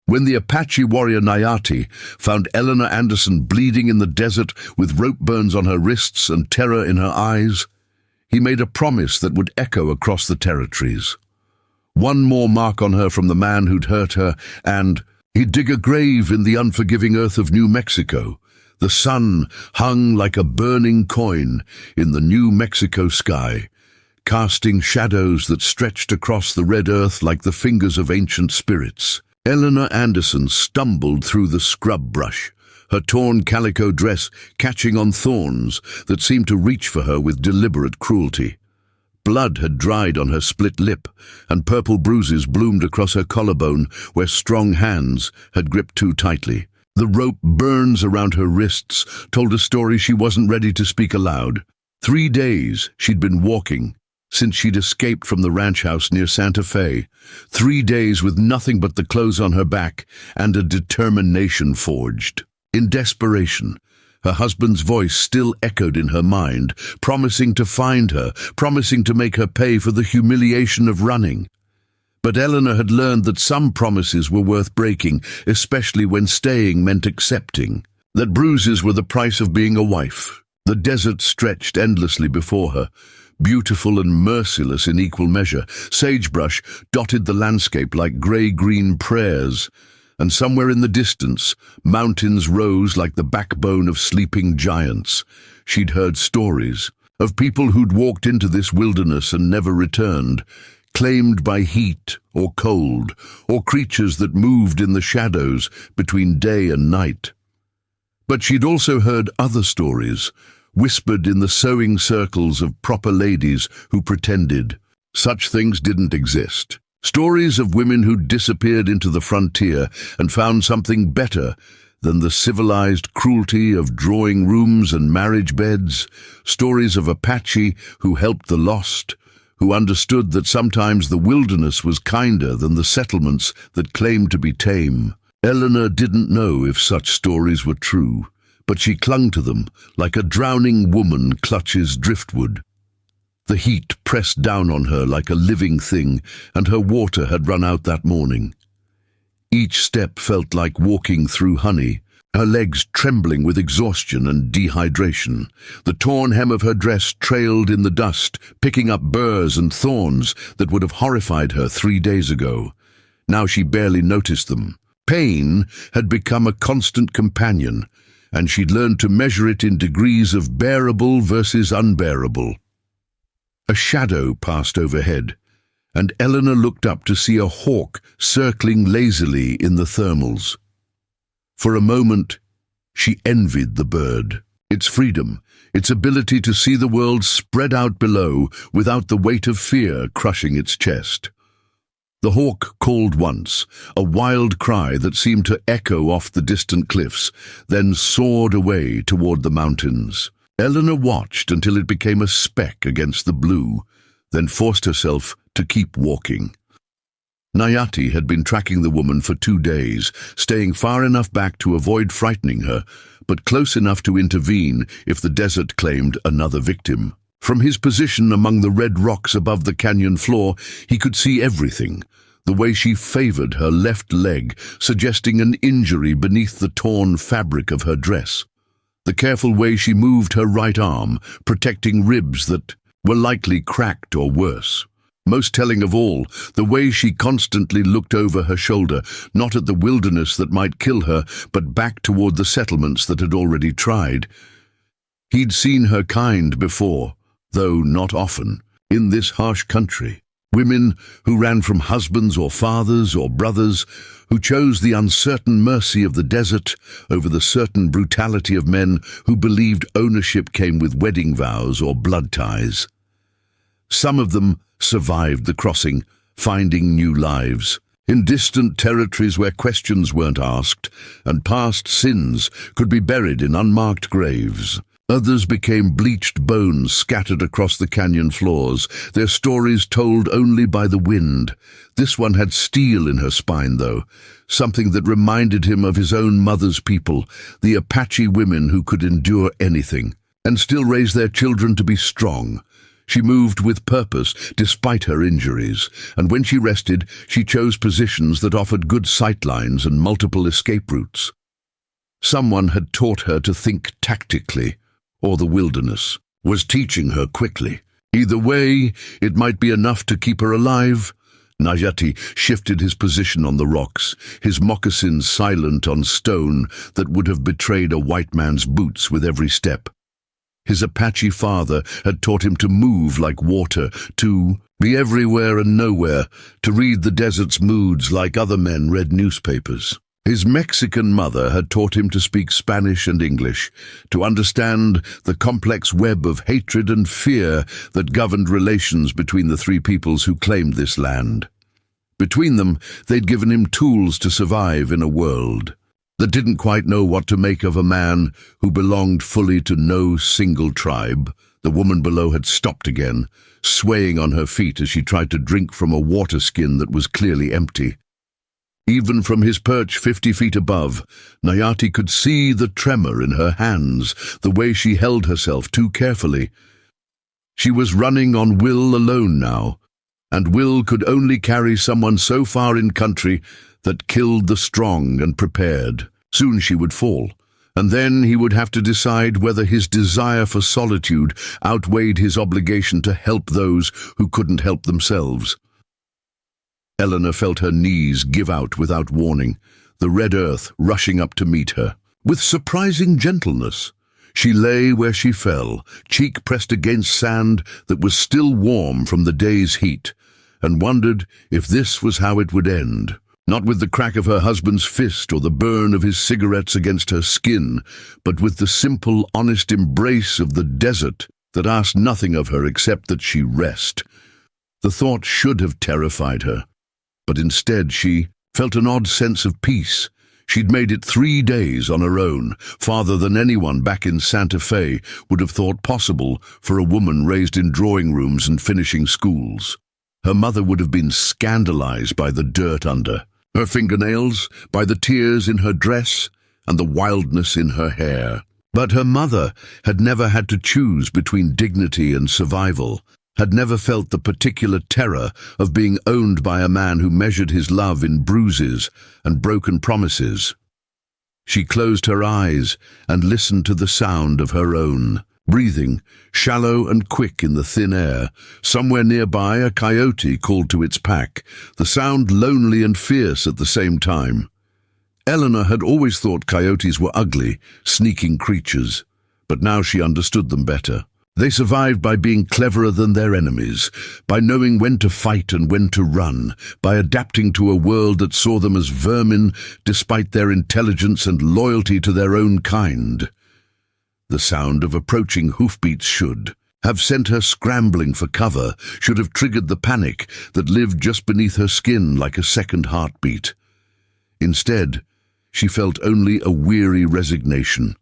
When the Apache warrior Nayati found Eleanor Anderson bleeding in the desert with rope burns on her wrists and terror in her eyes, he made a promise that would echo across the territories. One more mark on her from the man who'd hurt her, and he'd dig a grave in the unforgiving earth of New Mexico. The sun hung like a burning coin in the New Mexico sky, casting shadows that stretched across the red earth like the fingers of ancient spirits. Eleanor Anderson stumbled through the scrub brush, her torn calico dress catching on thorns that seemed to reach for her with deliberate cruelty. Blood had dried on her split lip, and purple bruises bloomed across her collarbone where strong hands had gripped too tightly. The rope burns around her wrists told a story she wasn't ready to speak aloud. 3 days she'd been walking since she'd escaped from the ranch house near Santa Fe. 3 days with nothing but the clothes on her back and a determination forged. In desperation, her husband's voice still echoed in her mind, promising to find her, promising to make her pay for the humiliation of running. But Eleanor had learned that some promises were worth breaking, especially when staying meant accepting. That bruises were the price of being a wife. The desert stretched endlessly before her, beautiful and merciless in equal measure. Sagebrush dotted the landscape like grey-green prayers, and somewhere in the distance, mountains rose like the backbone of sleeping giants. She'd heard stories of people who'd walked into this wilderness and never returned, claimed by heat or cold, or creatures that moved in the shadows between day and night. But she'd also heard other stories, whispered in the sewing circles of proper ladies who pretended such things didn't exist. Stories of women who'd disappeared into the frontier and found something better than the civilized cruelty of drawing rooms and marriage beds. Stories of Apache who helped the lost, who understood that sometimes the wilderness was kinder than the settlements that claimed to be tame. Eleanor didn't know if such stories were true, but she clung to them like a drowning woman clutches driftwood. The heat pressed down on her like a living thing, and her water had run out that morning. Each step felt like walking through honey, her legs trembling with exhaustion and dehydration. The torn hem of her dress trailed in the dust, picking up burrs and thorns that would have horrified her 3 days ago. Now she barely noticed them. Pain had become a constant companion, and she'd learned to measure it in degrees of bearable versus unbearable. A shadow passed overhead, and Eleanor looked up to see a hawk circling lazily in the thermals. For a moment, she envied the bird. Its freedom, its ability to see the world spread out below without the weight of fear crushing its chest. The hawk called once, a wild cry that seemed to echo off the distant cliffs, then soared away toward the mountains. Eleanor watched until it became a speck against the blue, then forced herself to keep walking. Nayati had been tracking the woman for 2 days, staying far enough back to avoid frightening her, but close enough to intervene if the desert claimed another victim. From his position among the red rocks above the canyon floor, he could see everything. The way she favored her left leg, suggesting an injury beneath the torn fabric of her dress. The careful way she moved her right arm, protecting ribs that were likely cracked or worse. Most telling of all, the way she constantly looked over her shoulder, not at the wilderness that might kill her, but back toward the settlements that had already tried. He'd seen her kind before, though not often, in this harsh country. Women who ran from husbands or fathers or brothers, who chose the uncertain mercy of the desert over the certain brutality of men who believed ownership came with wedding vows or blood ties. Some of them survived the crossing, finding new lives, in distant territories where questions weren't asked and past sins could be buried in unmarked graves. Others became bleached bones scattered across the canyon floors, their stories told only by the wind. This one had steel in her spine, though, something that reminded him of his own mother's people, the Apache women who could endure anything and still raise their children to be strong. She moved with purpose despite her injuries, and when she rested, she chose positions that offered good sightlines and multiple escape routes. Someone had taught her to think tactically, or the wilderness was teaching her quickly. Either way, it might be enough to keep her alive. Nayati shifted his position on the rocks, his moccasins silent on stone that would have betrayed a white man's boots with every step. His Apache father had taught him to move like water, to be everywhere and nowhere, to read the desert's moods like other men read newspapers. His Mexican mother had taught him to speak Spanish and English, to understand the complex web of hatred and fear that governed relations between the three peoples who claimed this land. Between them, they'd given him tools to survive in a world that didn't quite know what to make of a man who belonged fully to no single tribe. The woman below had stopped again, swaying on her feet as she tried to drink from a water skin that was clearly empty. Even from his perch 50 feet above, Nayati could see the tremor in her hands, the way she held herself too carefully. She was running on will alone now, and will could only carry someone so far in country that killed the strong and prepared. Soon she would fall, and then he would have to decide whether his desire for solitude outweighed his obligation to help those who couldn't help themselves. Eleanor felt her knees give out without warning, the red earth rushing up to meet her. With surprising gentleness, she lay where she fell, cheek pressed against sand that was still warm from the day's heat, and wondered if this was how it would end. Not with the crack of her husband's fist or the burn of his cigarettes against her skin, but with the simple, honest embrace of the desert that asked nothing of her except that she rest. The thought should have terrified her, but instead she felt an odd sense of peace. She'd made it 3 days on her own, farther than anyone back in Santa Fe would have thought possible for a woman raised in drawing rooms and finishing schools. Her mother would have been scandalized by the dirt under her fingernails, by the tears in her dress, and the wildness in her hair. But her mother had never had to choose between dignity and survival, had never felt the particular terror of being owned by a man who measured his love in bruises and broken promises. She closed her eyes and listened to the sound of her own breathing, shallow and quick in the thin air. Somewhere nearby, a coyote called to its pack, the sound lonely and fierce at the same time. Eleanor had always thought coyotes were ugly, sneaking creatures, but now she understood them better. They survived by being cleverer than their enemies, by knowing when to fight and when to run, by adapting to a world that saw them as vermin despite their intelligence and loyalty to their own kind. The sound of approaching hoofbeats should have sent her scrambling for cover, should have triggered the panic that lived just beneath her skin like a second heartbeat. Instead, she felt only a weary resignation.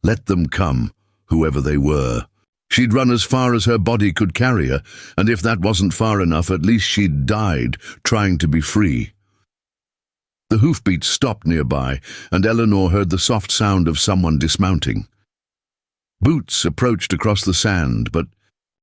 Let them come, whoever they were. She'd run as far as her body could carry her, and if that wasn't far enough, at least she'd died trying to be free. The hoofbeats stopped nearby, and Eleanor heard the soft sound of someone dismounting. Boots approached across the sand, but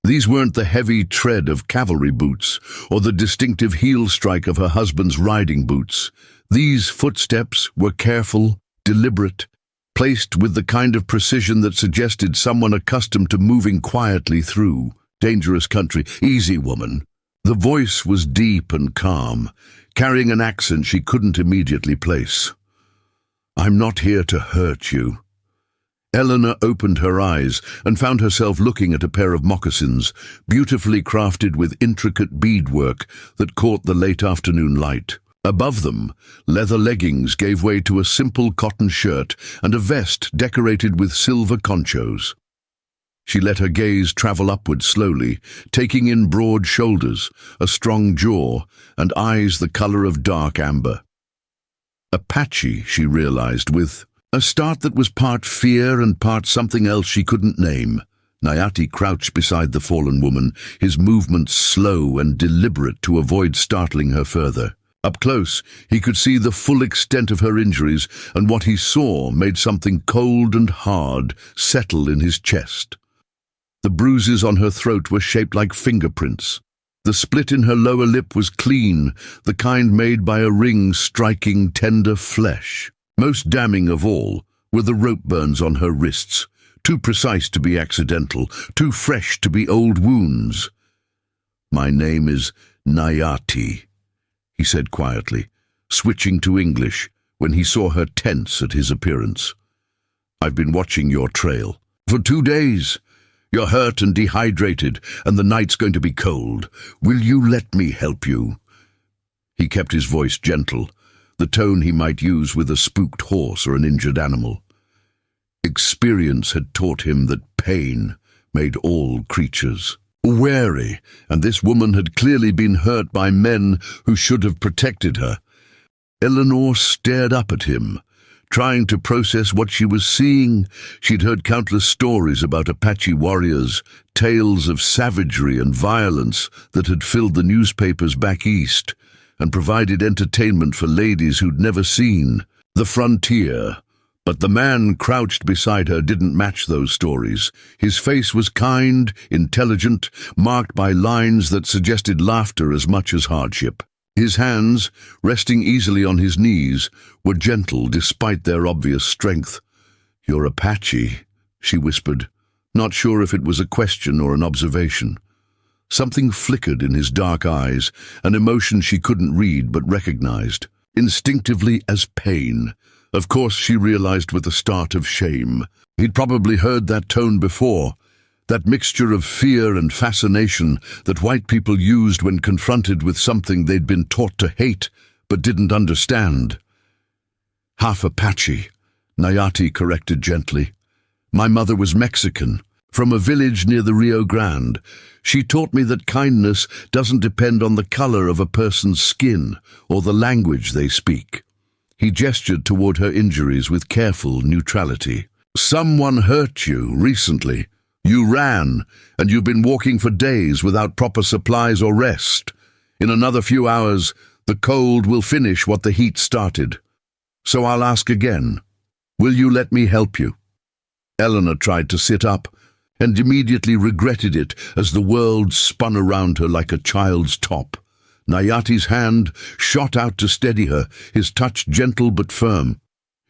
these weren't the heavy tread of cavalry boots or the distinctive heel strike of her husband's riding boots. These footsteps were careful, deliberate, placed with the kind of precision that suggested someone accustomed to moving quietly through dangerous country. "Easy, woman." The voice was deep and calm, carrying an accent she couldn't immediately place. "I'm not here to hurt you." Eleanor opened her eyes and found herself looking at a pair of moccasins, beautifully crafted with intricate beadwork that caught the late afternoon light. Above them, leather leggings gave way to a simple cotton shirt and a vest decorated with silver conchos. She let her gaze travel upward slowly, taking in broad shoulders, a strong jaw, and eyes the color of dark amber. Apache, she realized, with a start that was part fear and part something else she couldn't name. Nayati crouched beside the fallen woman, his movements slow and deliberate to avoid startling her further. Up close, he could see the full extent of her injuries, and what he saw made something cold and hard settle in his chest. The bruises on her throat were shaped like fingerprints. The split in her lower lip was clean, the kind made by a ring striking tender flesh. Most damning of all were the rope burns on her wrists, too precise to be accidental, too fresh to be old wounds. "My name is Nayati," he said quietly, switching to English when he saw her tense at his appearance. "I've been watching your trail. For 2 days. You're hurt and dehydrated, and the night's going to be cold. Will you let me help you?" He kept his voice gentle, the tone he might use with a spooked horse or an injured animal. Experience had taught him that pain made all creatures wary, and this woman had clearly been hurt by men who should have protected her. Eleanor stared up at him, trying to process what she was seeing. She'd heard countless stories about Apache warriors, tales of savagery and violence that had filled the newspapers back east and provided entertainment for ladies who'd never seen the frontier. But the man crouched beside her didn't match those stories. His face was kind, intelligent, marked by lines that suggested laughter as much as hardship. His hands, resting easily on his knees, were gentle despite their obvious strength. "You're Apache," she whispered, not sure if it was a question or an observation. Something flickered in his dark eyes, an emotion she couldn't read but recognized, instinctively as pain. Of course, she realized with the start of shame. He'd probably heard that tone before, that mixture of fear and fascination that white people used when confronted with something they'd been taught to hate but didn't understand. "Half Apache," Nayati corrected gently. "My mother was Mexican, from a village near the Rio Grande. She taught me that kindness doesn't depend on the color of a person's skin or the language they speak." He gestured toward her injuries with careful neutrality. "Someone hurt you recently. You ran, and you've been walking for days without proper supplies or rest. In another few hours, the cold will finish what the heat started. So I'll ask again, will you let me help you?" Eleanor tried to sit up, and immediately regretted it as the world spun around her like a child's top. Nayati's hand shot out to steady her, his touch gentle but firm.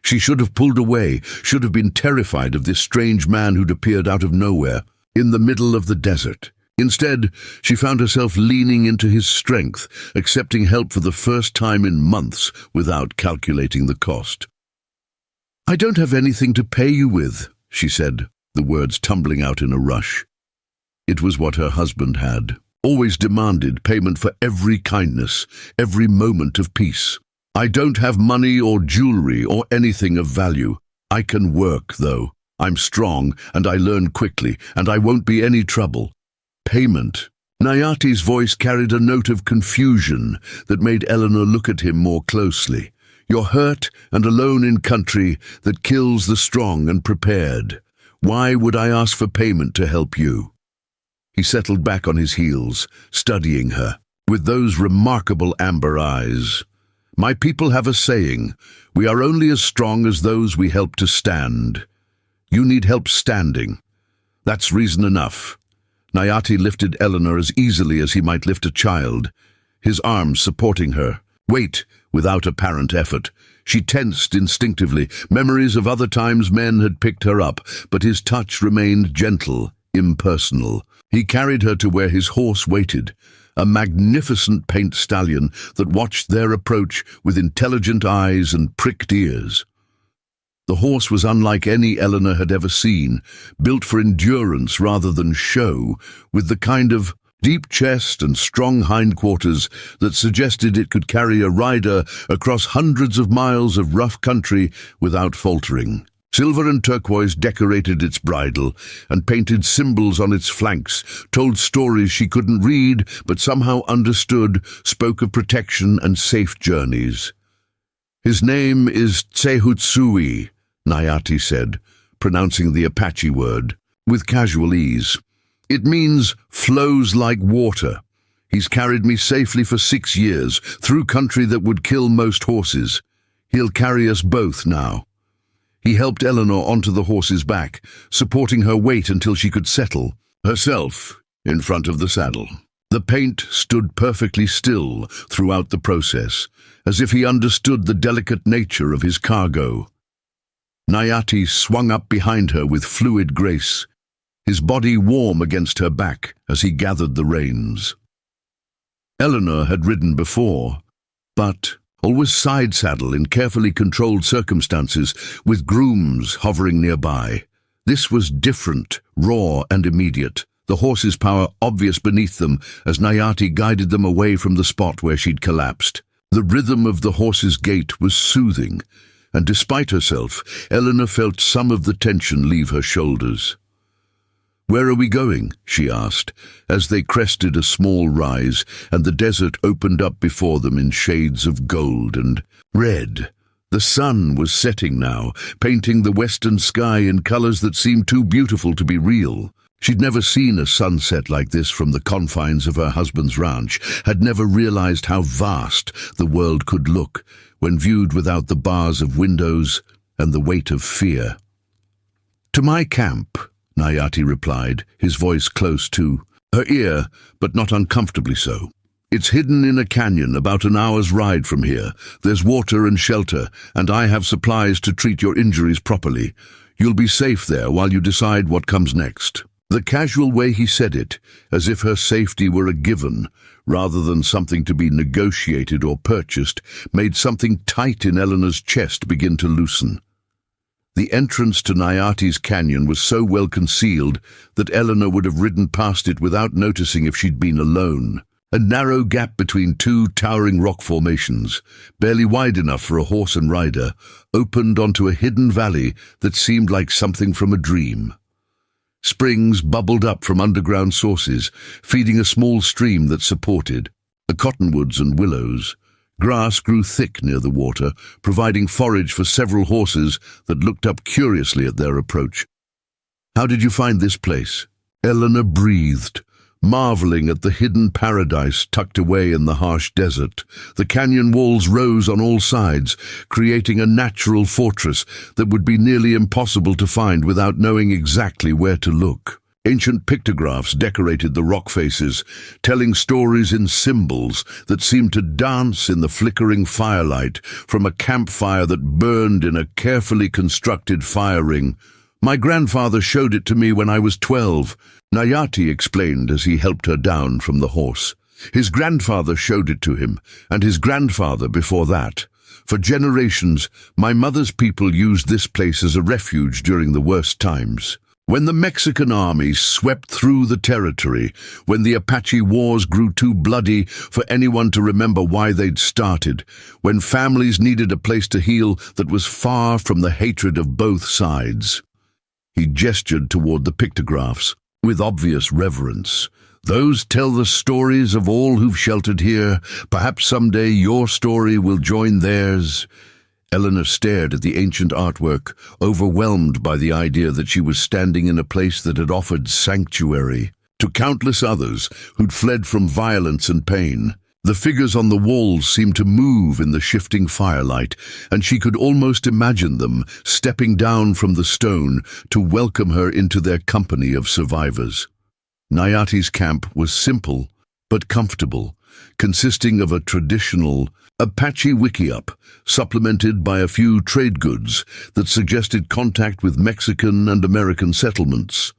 She should have pulled away, should have been terrified of this strange man who'd appeared out of nowhere, in the middle of the desert. Instead, she found herself leaning into his strength, accepting help for the first time in months without calculating the cost. "I don't have anything to pay you with," she said, the words tumbling out in a rush. It was what her husband had, always demanded payment for every kindness, every moment of peace. "I don't have money or jewelry or anything of value. I can work, though. I'm strong, and I learn quickly, and I won't be any trouble." Payment. Nayati's voice carried a note of confusion that made Eleanor look at him more closely. "You're hurt and alone in country that kills the strong and prepared. Why would I ask for payment to help you?" He settled back on his heels, studying her, with those remarkable amber eyes. "My people have a saying, we are only as strong as those we help to stand. You need help standing. That's reason enough." Nayati lifted Eleanor as easily as he might lift a child, his arms supporting her, weight without apparent effort. She tensed instinctively, memories of other times men had picked her up, but his touch remained gentle, impersonal. He carried her to where his horse waited, a magnificent paint stallion that watched their approach with intelligent eyes and pricked ears. The horse was unlike any Eleanor had ever seen, built for endurance rather than show, with the kind of deep chest and strong hindquarters that suggested it could carry a rider across hundreds of miles of rough country without faltering. Silver and turquoise decorated its bridle, and painted symbols on its flanks told stories she couldn't read but somehow understood, spoke of protection and safe journeys. "His name is Tsehutsui," Nayati said, pronouncing the Apache word with casual ease. "It means flows like water. He's carried me safely for 6 years, through country that would kill most horses. He'll carry us both now." He helped Eleanor onto the horse's back, supporting her weight until she could settle. herself in front of the saddle. The paint stood perfectly still throughout the process, as if he understood the delicate nature of his cargo. Nayati swung up behind her with fluid grace, his body warm against her back as he gathered the reins. Eleanor had ridden before, but always side saddle in carefully controlled circumstances with grooms hovering nearby. This was different, raw and immediate, the horse's power obvious beneath them as Nayati guided them away from the spot where she'd collapsed. The rhythm of the horse's gait was soothing, and despite herself, Eleanor felt some of the tension leave her shoulders. "Where are we going?" she asked, as they crested a small rise and the desert opened up before them in shades of gold and red. The sun was setting now, painting the western sky in colors that seemed too beautiful to be real. She'd never seen a sunset like this from the confines of her husband's ranch, had never realized how vast the world could look when viewed without the bars of windows and the weight of fear. "To my camp," Nayati replied, his voice close to her ear, but not uncomfortably so. "It's hidden in a canyon about an hour's ride from here. There's water and shelter, and I have supplies to treat your injuries properly. You'll be safe there while you decide what comes next." The casual way he said it, as if her safety were a given, rather than something to be negotiated or purchased, made something tight in Eleanor's chest begin to loosen. The entrance to Nayati's canyon was so well concealed that Eleanor would have ridden past it without noticing if she'd been alone. A narrow gap between two towering rock formations, barely wide enough for a horse and rider, opened onto a hidden valley that seemed like something from a dream. Springs bubbled up from underground sources, feeding a small stream that supported the cottonwoods and willows. Grass grew thick near the water, providing forage for several horses that looked up curiously at their approach. "How did you find this place?" Eleanor breathed, marveling at the hidden paradise tucked away in the harsh desert. The canyon walls rose on all sides, creating a natural fortress that would be nearly impossible to find without knowing exactly where to look. Ancient pictographs decorated the rock faces, telling stories in symbols that seemed to dance in the flickering firelight from a campfire that burned in a carefully constructed fire ring. "My grandfather showed it to me when I was 12, Nayati explained as he helped her down from the horse. "His grandfather showed it to him, and his grandfather before that. For generations, my mother's people used this place as a refuge during the worst times. When the Mexican army swept through the territory, when the Apache wars grew too bloody for anyone to remember why they'd started, when families needed a place to heal that was far from the hatred of both sides." He gestured toward the pictographs, with obvious reverence. "Those tell the stories of all who've sheltered here. Perhaps someday your story will join theirs." Eleanor stared at the ancient artwork, overwhelmed by the idea that she was standing in a place that had offered sanctuary to countless others who'd fled from violence and pain. The figures on the walls seemed to move in the shifting firelight, and she could almost imagine them stepping down from the stone to welcome her into their company of survivors. Nayati's camp was simple but comfortable, consisting of a traditional Apache wickiup, supplemented by a few trade goods that suggested contact with Mexican and American settlements.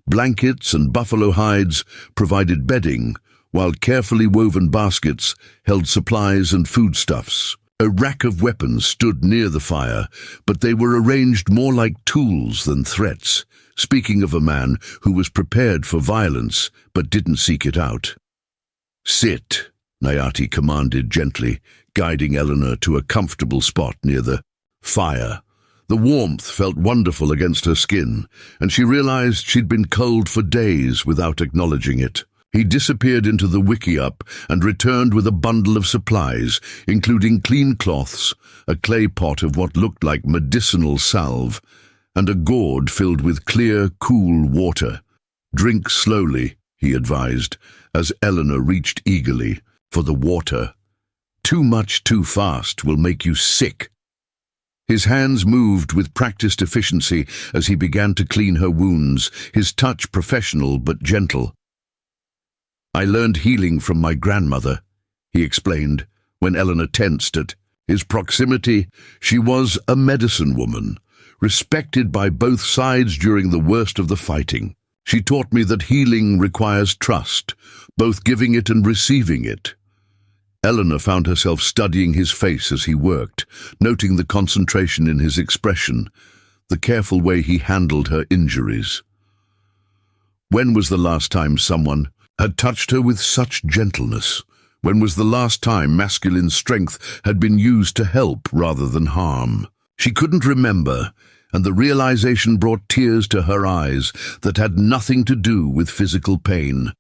Blankets and buffalo hides provided bedding, while carefully woven baskets held supplies and foodstuffs. A rack of weapons stood near the fire, but they were arranged more like tools than threats, speaking of a man who was prepared for violence but didn't seek it out. "Sit," Nayati commanded gently, guiding Eleanor to a comfortable spot near the fire. The warmth felt wonderful against her skin, and she realized she'd been cold for days without acknowledging it. He disappeared into the wickiup and returned with a bundle of supplies, including clean cloths, a clay pot of what looked like medicinal salve, and a gourd filled with clear, cool water. "Drink slowly," he advised, as Eleanor reached eagerly for the water. "Too much too fast will make you sick." His hands moved with practiced efficiency as he began to clean her wounds, his touch professional but gentle. "I learned healing from my grandmother," he explained, when Eleanor tensed at his proximity. She was a medicine woman, respected by both sides during the worst of the fighting. She taught me that healing requires trust, both giving it and receiving it. Eleanor found herself studying his face as he worked, noting the concentration in his expression, the careful way he handled her injuries. When was the last time someone had touched her with such gentleness? When was the last time masculine strength had been used to help rather than harm? She couldn't remember, and the realization brought tears to her eyes that had nothing to do with physical pain.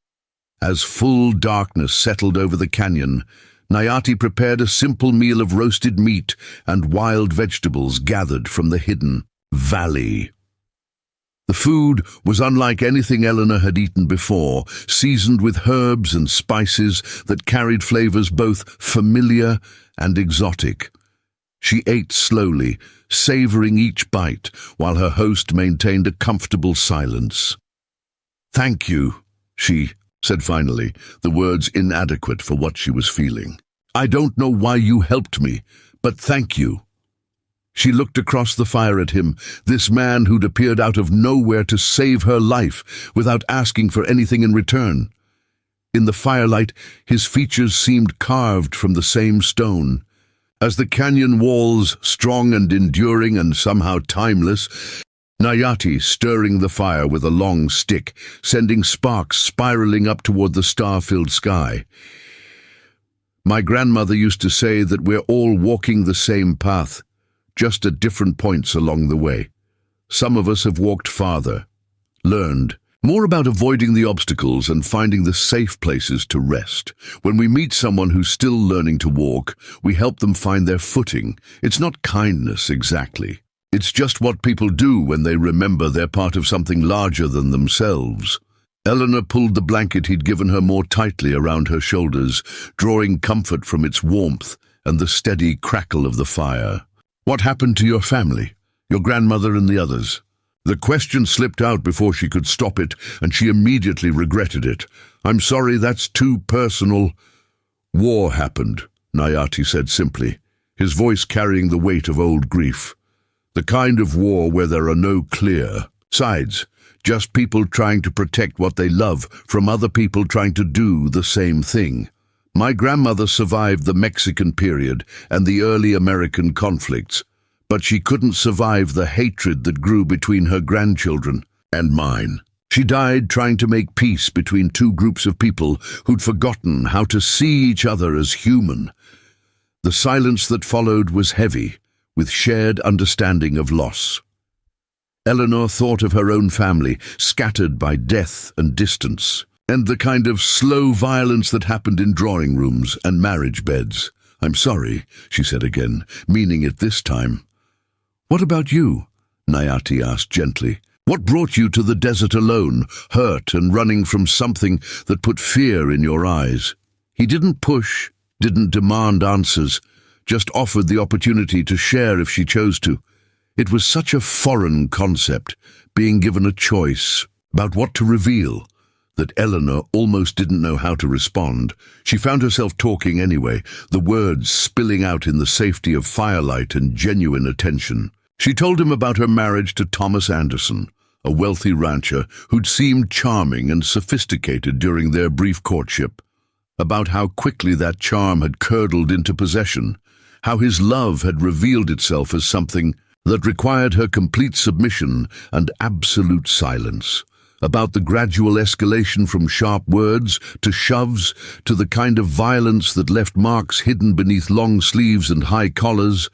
As full darkness settled over the canyon, Nayati prepared a simple meal of roasted meat and wild vegetables gathered from the hidden valley. The food was unlike anything Eleanor had eaten before, seasoned with herbs and spices that carried flavors both familiar and exotic. She ate slowly, savoring each bite, while her host maintained a comfortable silence. "Thank you," she said finally, the words inadequate for what she was feeling. "I don't know why you helped me, but thank you." She looked across the fire at him, this man who'd appeared out of nowhere to save her life without asking for anything in return. In the firelight, his features seemed carved from the same stone. As the canyon walls, strong and enduring and somehow timeless, Nayati stirring the fire with a long stick, sending sparks spiraling up toward the star-filled sky. "My grandmother used to say that we're all walking the same path, just at different points along the way. Some of us have walked farther, learned more about avoiding the obstacles and finding the safe places to rest. When we meet someone who's still learning to walk, we help them find their footing. It's not kindness exactly. It's just what people do when they remember they're part of something larger than themselves." Eleanor pulled the blanket he'd given her more tightly around her shoulders, drawing comfort from its warmth and the steady crackle of the fire. "What happened to your family? Your grandmother and the others?" The question slipped out before she could stop it, and she immediately regretted it. "I'm sorry, that's too personal." "War happened," Nayati said simply, his voice carrying the weight of old grief. "The kind of war where there are no clear sides, just people trying to protect what they love from other people trying to do the same thing. My grandmother survived the Mexican period and the early American conflicts, but she couldn't survive the hatred that grew between her grandchildren and mine. She died trying to make peace between two groups of people who'd forgotten how to see each other as human. The silence that followed was heavy, with shared understanding of loss." Eleanor thought of her own family, scattered by death and distance, and the kind of slow violence that happened in drawing rooms and marriage beds. "I'm sorry," she said again, meaning it this time. "What about you?" Nayati asked gently. "What brought you to the desert alone, hurt and running from something that put fear in your eyes?" He didn't push, didn't demand answers, just offered the opportunity to share if she chose to. It was such a foreign concept, being given a choice about what to reveal, that Eleanor almost didn't know how to respond. She found herself talking anyway, the words spilling out in the safety of firelight and genuine attention. She told him about her marriage to Thomas Anderson, a wealthy rancher who'd seemed charming and sophisticated during their brief courtship, about how quickly that charm had curdled into possession, how his love had revealed itself as something that required her complete submission and absolute silence, about the gradual escalation from sharp words to shoves to the kind of violence that left marks hidden beneath long sleeves and high collars.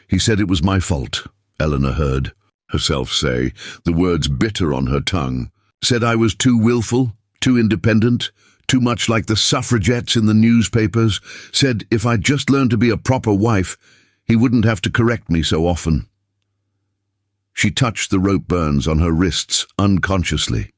"He said it was my fault," Eleanor heard herself say, the words bitter on her tongue. "Said I was too willful, too independent, too much like the suffragettes in the newspapers. Said if I'd just learned to be a proper wife, he wouldn't have to correct me so often." She touched the rope burns on her wrists unconsciously.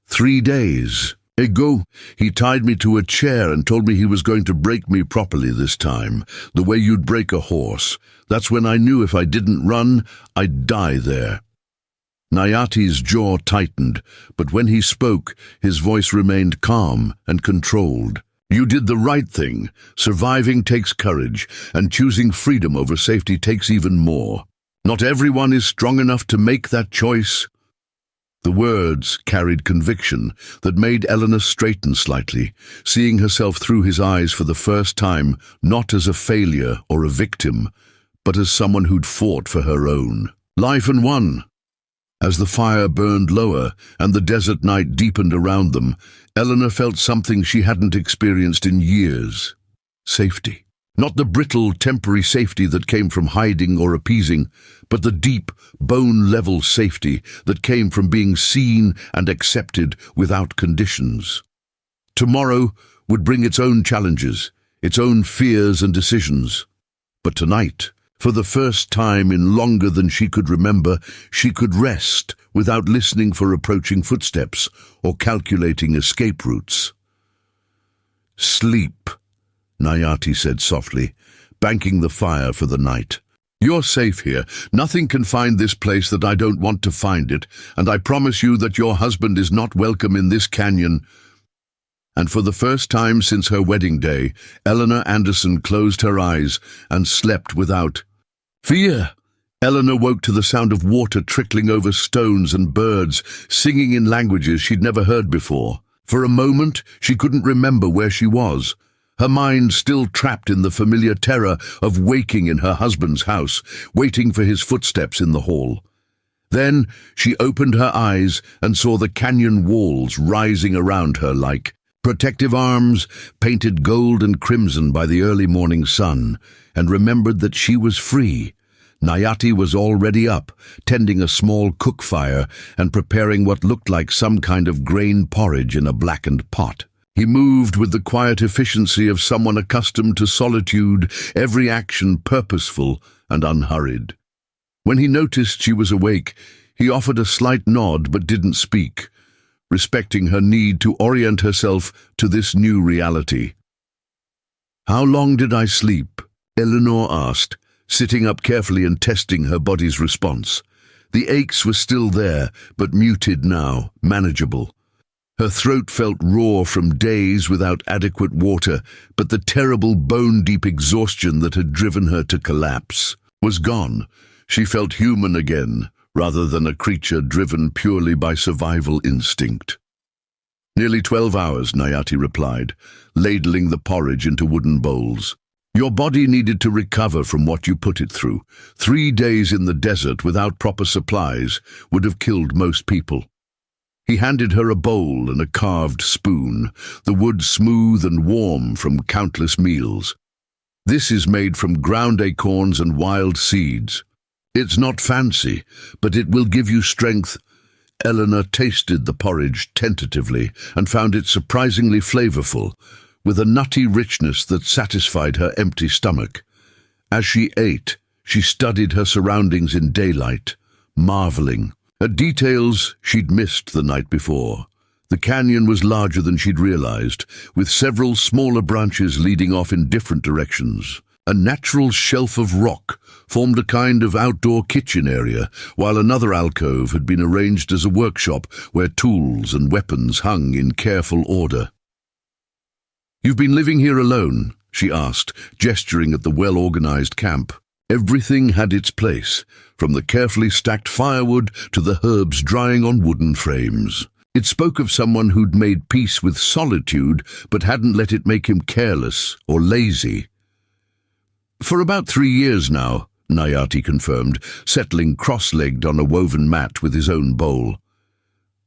3 days, Ego, he tied me to a chair and told me he was going to break me properly this time, the way you'd break a horse. That's when I knew if I didn't run, I'd die there. Nayati's jaw tightened, but when he spoke, his voice remained calm and controlled. You did the right thing. Surviving takes courage, and choosing freedom over safety takes even more. Not everyone is strong enough to make that choice. The words carried conviction that made Eleanor straighten slightly, seeing herself through his eyes for the first time, not as a failure or a victim, but as someone who'd fought for her own life and won. As the fire burned lower and the desert night deepened around them, Eleanor felt something she hadn't experienced in years. Safety. Not the brittle, temporary safety that came from hiding or appeasing, but the deep, bone-level safety that came from being seen and accepted without conditions. Tomorrow would bring its own challenges, its own fears and decisions. But tonight, for the first time in longer than she could remember, she could rest without listening for approaching footsteps or calculating escape routes. Sleep, Nayati said softly, banking the fire for the night. You're safe here. Nothing can find this place that I don't want to find it, and I promise you that your husband is not welcome in this canyon. And for the first time since her wedding day, Eleanor Anderson closed her eyes and slept without fear. Eleanor woke to the sound of water trickling over stones and birds, singing in languages she'd never heard before. For a moment, she couldn't remember where she was, her mind still trapped in the familiar terror of waking in her husband's house, waiting for his footsteps in the hall. Then she opened her eyes and saw the canyon walls rising around her like protective arms painted gold and crimson by the early morning sun, and remembered that she was free. Nayati was already up, tending a small cook fire and preparing what looked like some kind of grain porridge in a blackened pot. He moved with the quiet efficiency of someone accustomed to solitude, every action purposeful and unhurried. When he noticed she was awake, he offered a slight nod but didn't speak, respecting her need to orient herself to this new reality. How long did I sleep? Eleanor asked, sitting up carefully and testing her body's response. The aches were still there, but muted now, manageable. Her throat felt raw from days without adequate water, but the terrible bone-deep exhaustion that had driven her to collapse was gone. She felt human again, rather than a creature driven purely by survival instinct. Nearly 12 hours, Nayati replied, ladling the porridge into wooden bowls. Your body needed to recover from what you put it through. 3 days in the desert without proper supplies would have killed most people. He handed her a bowl and a carved spoon, the wood smooth and warm from countless meals. This is made from ground acorns and wild seeds. It's not fancy, but it will give you strength. Eleanor tasted the porridge tentatively and found it surprisingly flavorful, with a nutty richness that satisfied her empty stomach. As she ate, she studied her surroundings in daylight, marveling at details she'd missed the night before. The canyon was larger than she'd realized, with several smaller branches leading off in different directions. A natural shelf of rock formed a kind of outdoor kitchen area, while another alcove had been arranged as a workshop where tools and weapons hung in careful order. "You've been living here alone?" she asked, gesturing at the well-organized camp. Everything had its place, from the carefully stacked firewood to the herbs drying on wooden frames. It spoke of someone who'd made peace with solitude but hadn't let it make him careless or lazy. "For about 3 years now," Nayati confirmed, settling cross-legged on a woven mat with his own bowl.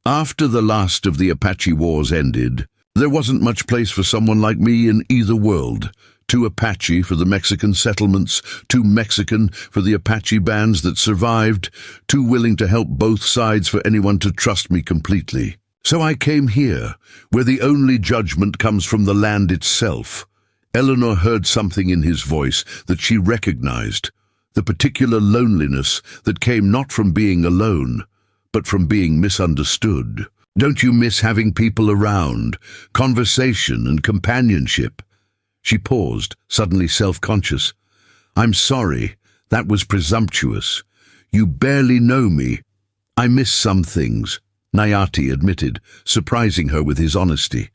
"After the last of the Apache wars ended, there wasn't much place for someone like me in either world. Too Apache for the Mexican settlements, too Mexican for the Apache bands that survived, too willing to help both sides for anyone to trust me completely. So I came here, where the only judgment comes from the land itself." Eleanor heard something in his voice that she recognized, the particular loneliness that came not from being alone, but from being misunderstood. Don't you miss having people around, conversation and companionship?" She paused, suddenly self-conscious. "I'm sorry, that was presumptuous. You barely know me. I miss some things," Nayati admitted, surprising her with his honesty.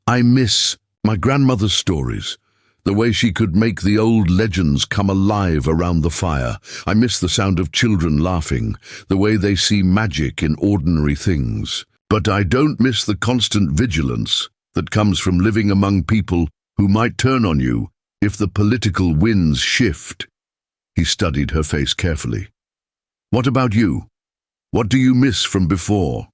"I miss my grandmother's stories, the way she could make the old legends come alive around the fire. I miss the sound of children laughing, the way they see magic in ordinary things. But I don't miss the constant vigilance that comes from living among people who might turn on you if the political winds shift." He studied her face carefully. "What about you? What do you miss from before?"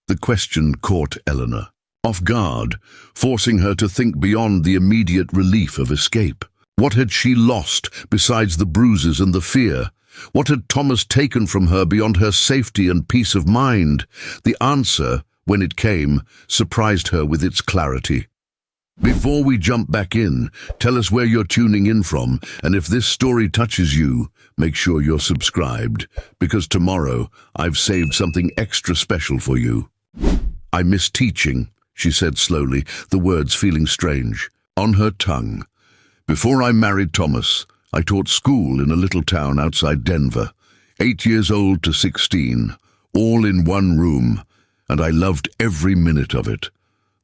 The question caught Eleanor off guard, forcing her to think beyond the immediate relief of escape. What had she lost besides the bruises and the fear? What had Thomas taken from her beyond her safety and peace of mind? The answer, when it came, surprised her with its clarity. Before we jump back in, tell us where you're tuning in from, and if this story touches you, make sure you're subscribed, because tomorrow I've saved something extra special for you. "I miss teaching," she said slowly, the words feeling strange on her tongue. "Before I married Thomas, I taught school in a little town outside Denver, 8 years old to 16, all in one room, and I loved every minute of it.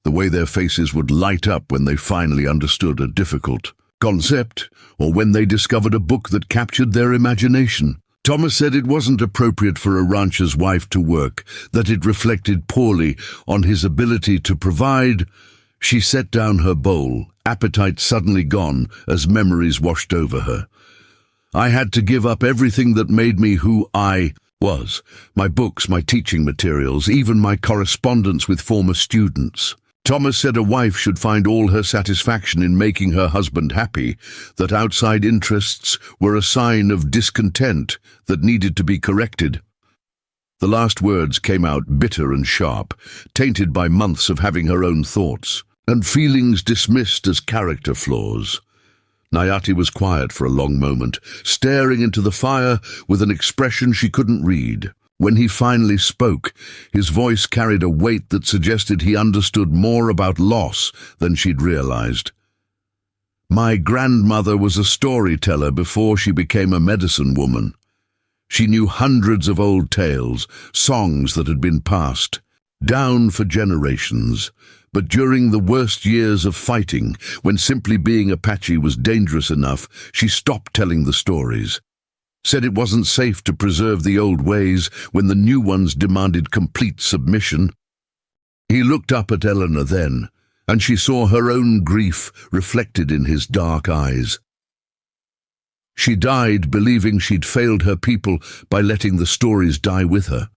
The way their faces would light up when they finally understood a difficult concept, or when they discovered a book that captured their imagination. Thomas said it wasn't appropriate for a rancher's wife to work, that it reflected poorly on his ability to provide." She set down her bowl, appetite suddenly gone as memories washed over her. "I had to give up everything that made me who I was. My books, my teaching materials, even my correspondence with former students. Thomas said a wife should find all her satisfaction in making her husband happy, that outside interests were a sign of discontent that needed to be corrected." The last words came out bitter and sharp, tainted by months of having her own thoughts and feelings dismissed as character flaws. Nayati was quiet for a long moment, staring into the fire with an expression she couldn't read. When he finally spoke, his voice carried a weight that suggested he understood more about loss than she'd realized. "My grandmother was a storyteller before she became a medicine woman. She knew hundreds of old tales, songs that had been passed down for generations. But during the worst years of fighting, when simply being Apache was dangerous enough, she stopped telling the stories. Said it wasn't safe to preserve the old ways when the new ones demanded complete submission." He looked up at Eleanor then, and she saw her own grief reflected in his dark eyes. She died believing she'd failed her people by letting the stories die with her.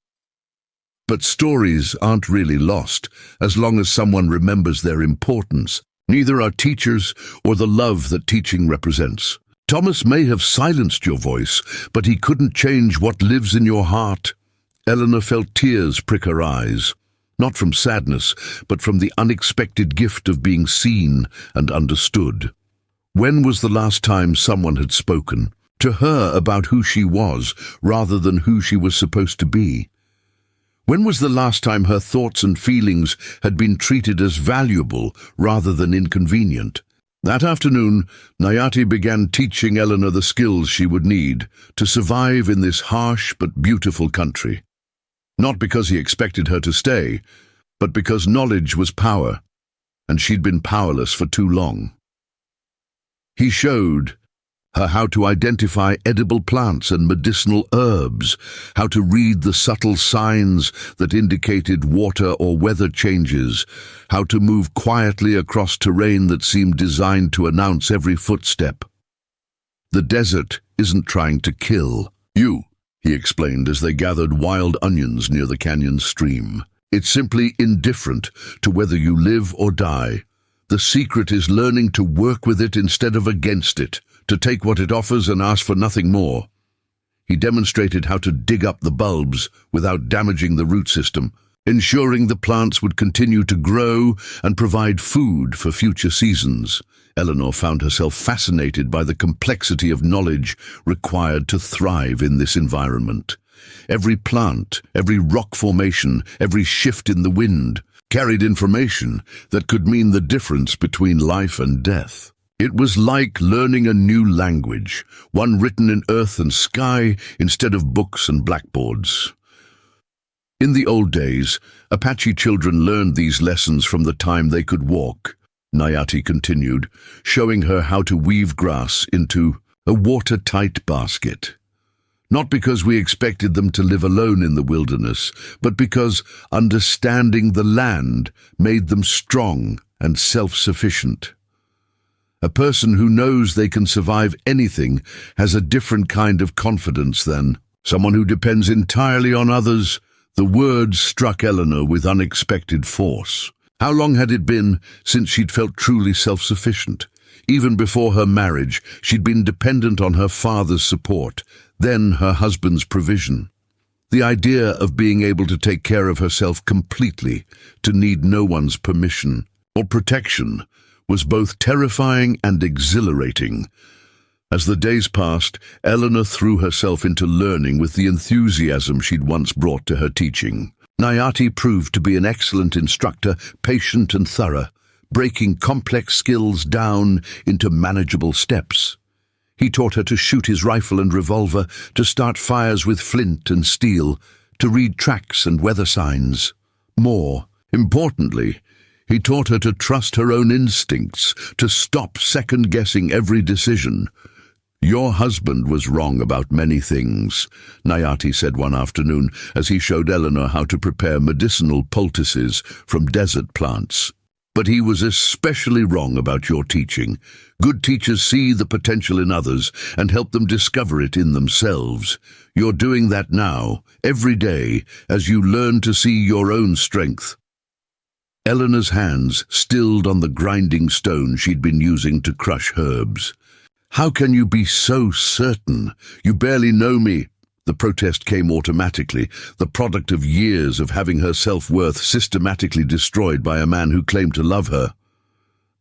But stories aren't really lost, as long as someone remembers their importance. Neither are teachers or the love that teaching represents. Thomas may have silenced your voice, but he couldn't change what lives in your heart. Eleanor felt tears prick her eyes, not from sadness, but from the unexpected gift of being seen and understood. When was the last time someone had spoken to her about who she was rather than who she was supposed to be? When was the last time her thoughts and feelings had been treated as valuable rather than inconvenient? That afternoon, Nayati began teaching Eleanor the skills she would need to survive in this harsh but beautiful country. Not because he expected her to stay, but because knowledge was power, and she'd been powerless for too long. He showed her how to identify edible plants and medicinal herbs, how to read the subtle signs that indicated water or weather changes, how to move quietly across terrain that seemed designed to announce every footstep. "The desert isn't trying to kill you," he explained as they gathered wild onions near the canyon's stream. "It's simply indifferent to whether you live or die. The secret is learning to work with it instead of against it, to take what it offers and ask for nothing more." He demonstrated how to dig up the bulbs without damaging the root system, ensuring the plants would continue to grow and provide food for future seasons. Eleanor found herself fascinated by the complexity of knowledge required to thrive in this environment. Every plant, every rock formation, every shift in the wind carried information that could mean the difference between life and death. It was like learning a new language, one written in earth and sky instead of books and blackboards. In the old days, Apache children learned these lessons from the time they could walk, Nayati continued, showing her how to weave grass into a watertight basket. Not because we expected them to live alone in the wilderness, but because understanding the land made them strong and self-sufficient. A person who knows they can survive anything has a different kind of confidence than someone who depends entirely on others. The words struck Eleanor with unexpected force. How long had it been since she'd felt truly self-sufficient? Even before her marriage, she'd been dependent on her father's support, then her husband's provision. The idea of being able to take care of herself completely, to need no one's permission or protection, was both terrifying and exhilarating. As the days passed, Eleanor threw herself into learning with the enthusiasm she'd once brought to her teaching. Nayati proved to be an excellent instructor, patient and thorough, breaking complex skills down into manageable steps. He taught her to shoot his rifle and revolver, to start fires with flint and steel, to read tracks and weather signs. More importantly, he taught her to trust her own instincts, to stop second-guessing every decision. "Your husband was wrong about many things," Nayati said one afternoon as he showed Eleanor how to prepare medicinal poultices from desert plants. "But he was especially wrong about your teaching. Good teachers see the potential in others and help them discover it in themselves. You're doing that now, every day, as you learn to see your own strength." Eleanor's hands stilled on the grinding stone she'd been using to crush herbs. "How can you be so certain? You barely know me." The protest came automatically, the product of years of having her self-worth systematically destroyed by a man who claimed to love her.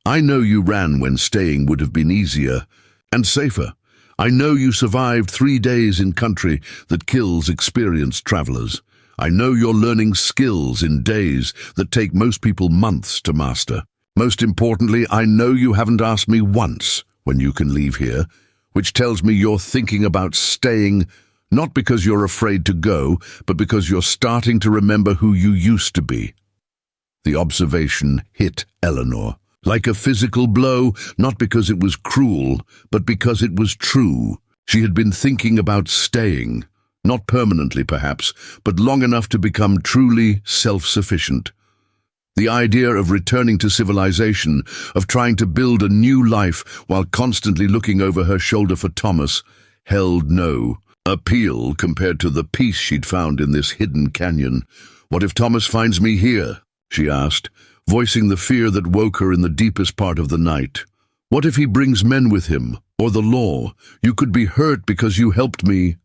"I know you ran when staying would have been easier and safer. I know you survived 3 days in country that kills experienced travelers. I know you're learning skills in days that take most people months to master. Most importantly, I know you haven't asked me once when you can leave here, which tells me you're thinking about staying, not because you're afraid to go, but because you're starting to remember who you used to be." The observation hit Eleanor like a physical blow, not because it was cruel, but because it was true. She had been thinking about staying, not permanently perhaps, but long enough to become truly self-sufficient. The idea of returning to civilization, of trying to build a new life while constantly looking over her shoulder for Thomas, held no appeal compared to the peace she'd found in this hidden canyon. "What if Thomas finds me here?" she asked, voicing the fear that woke her in the deepest part of the night. "What if he brings men with him, or the law? You could be hurt because you helped me."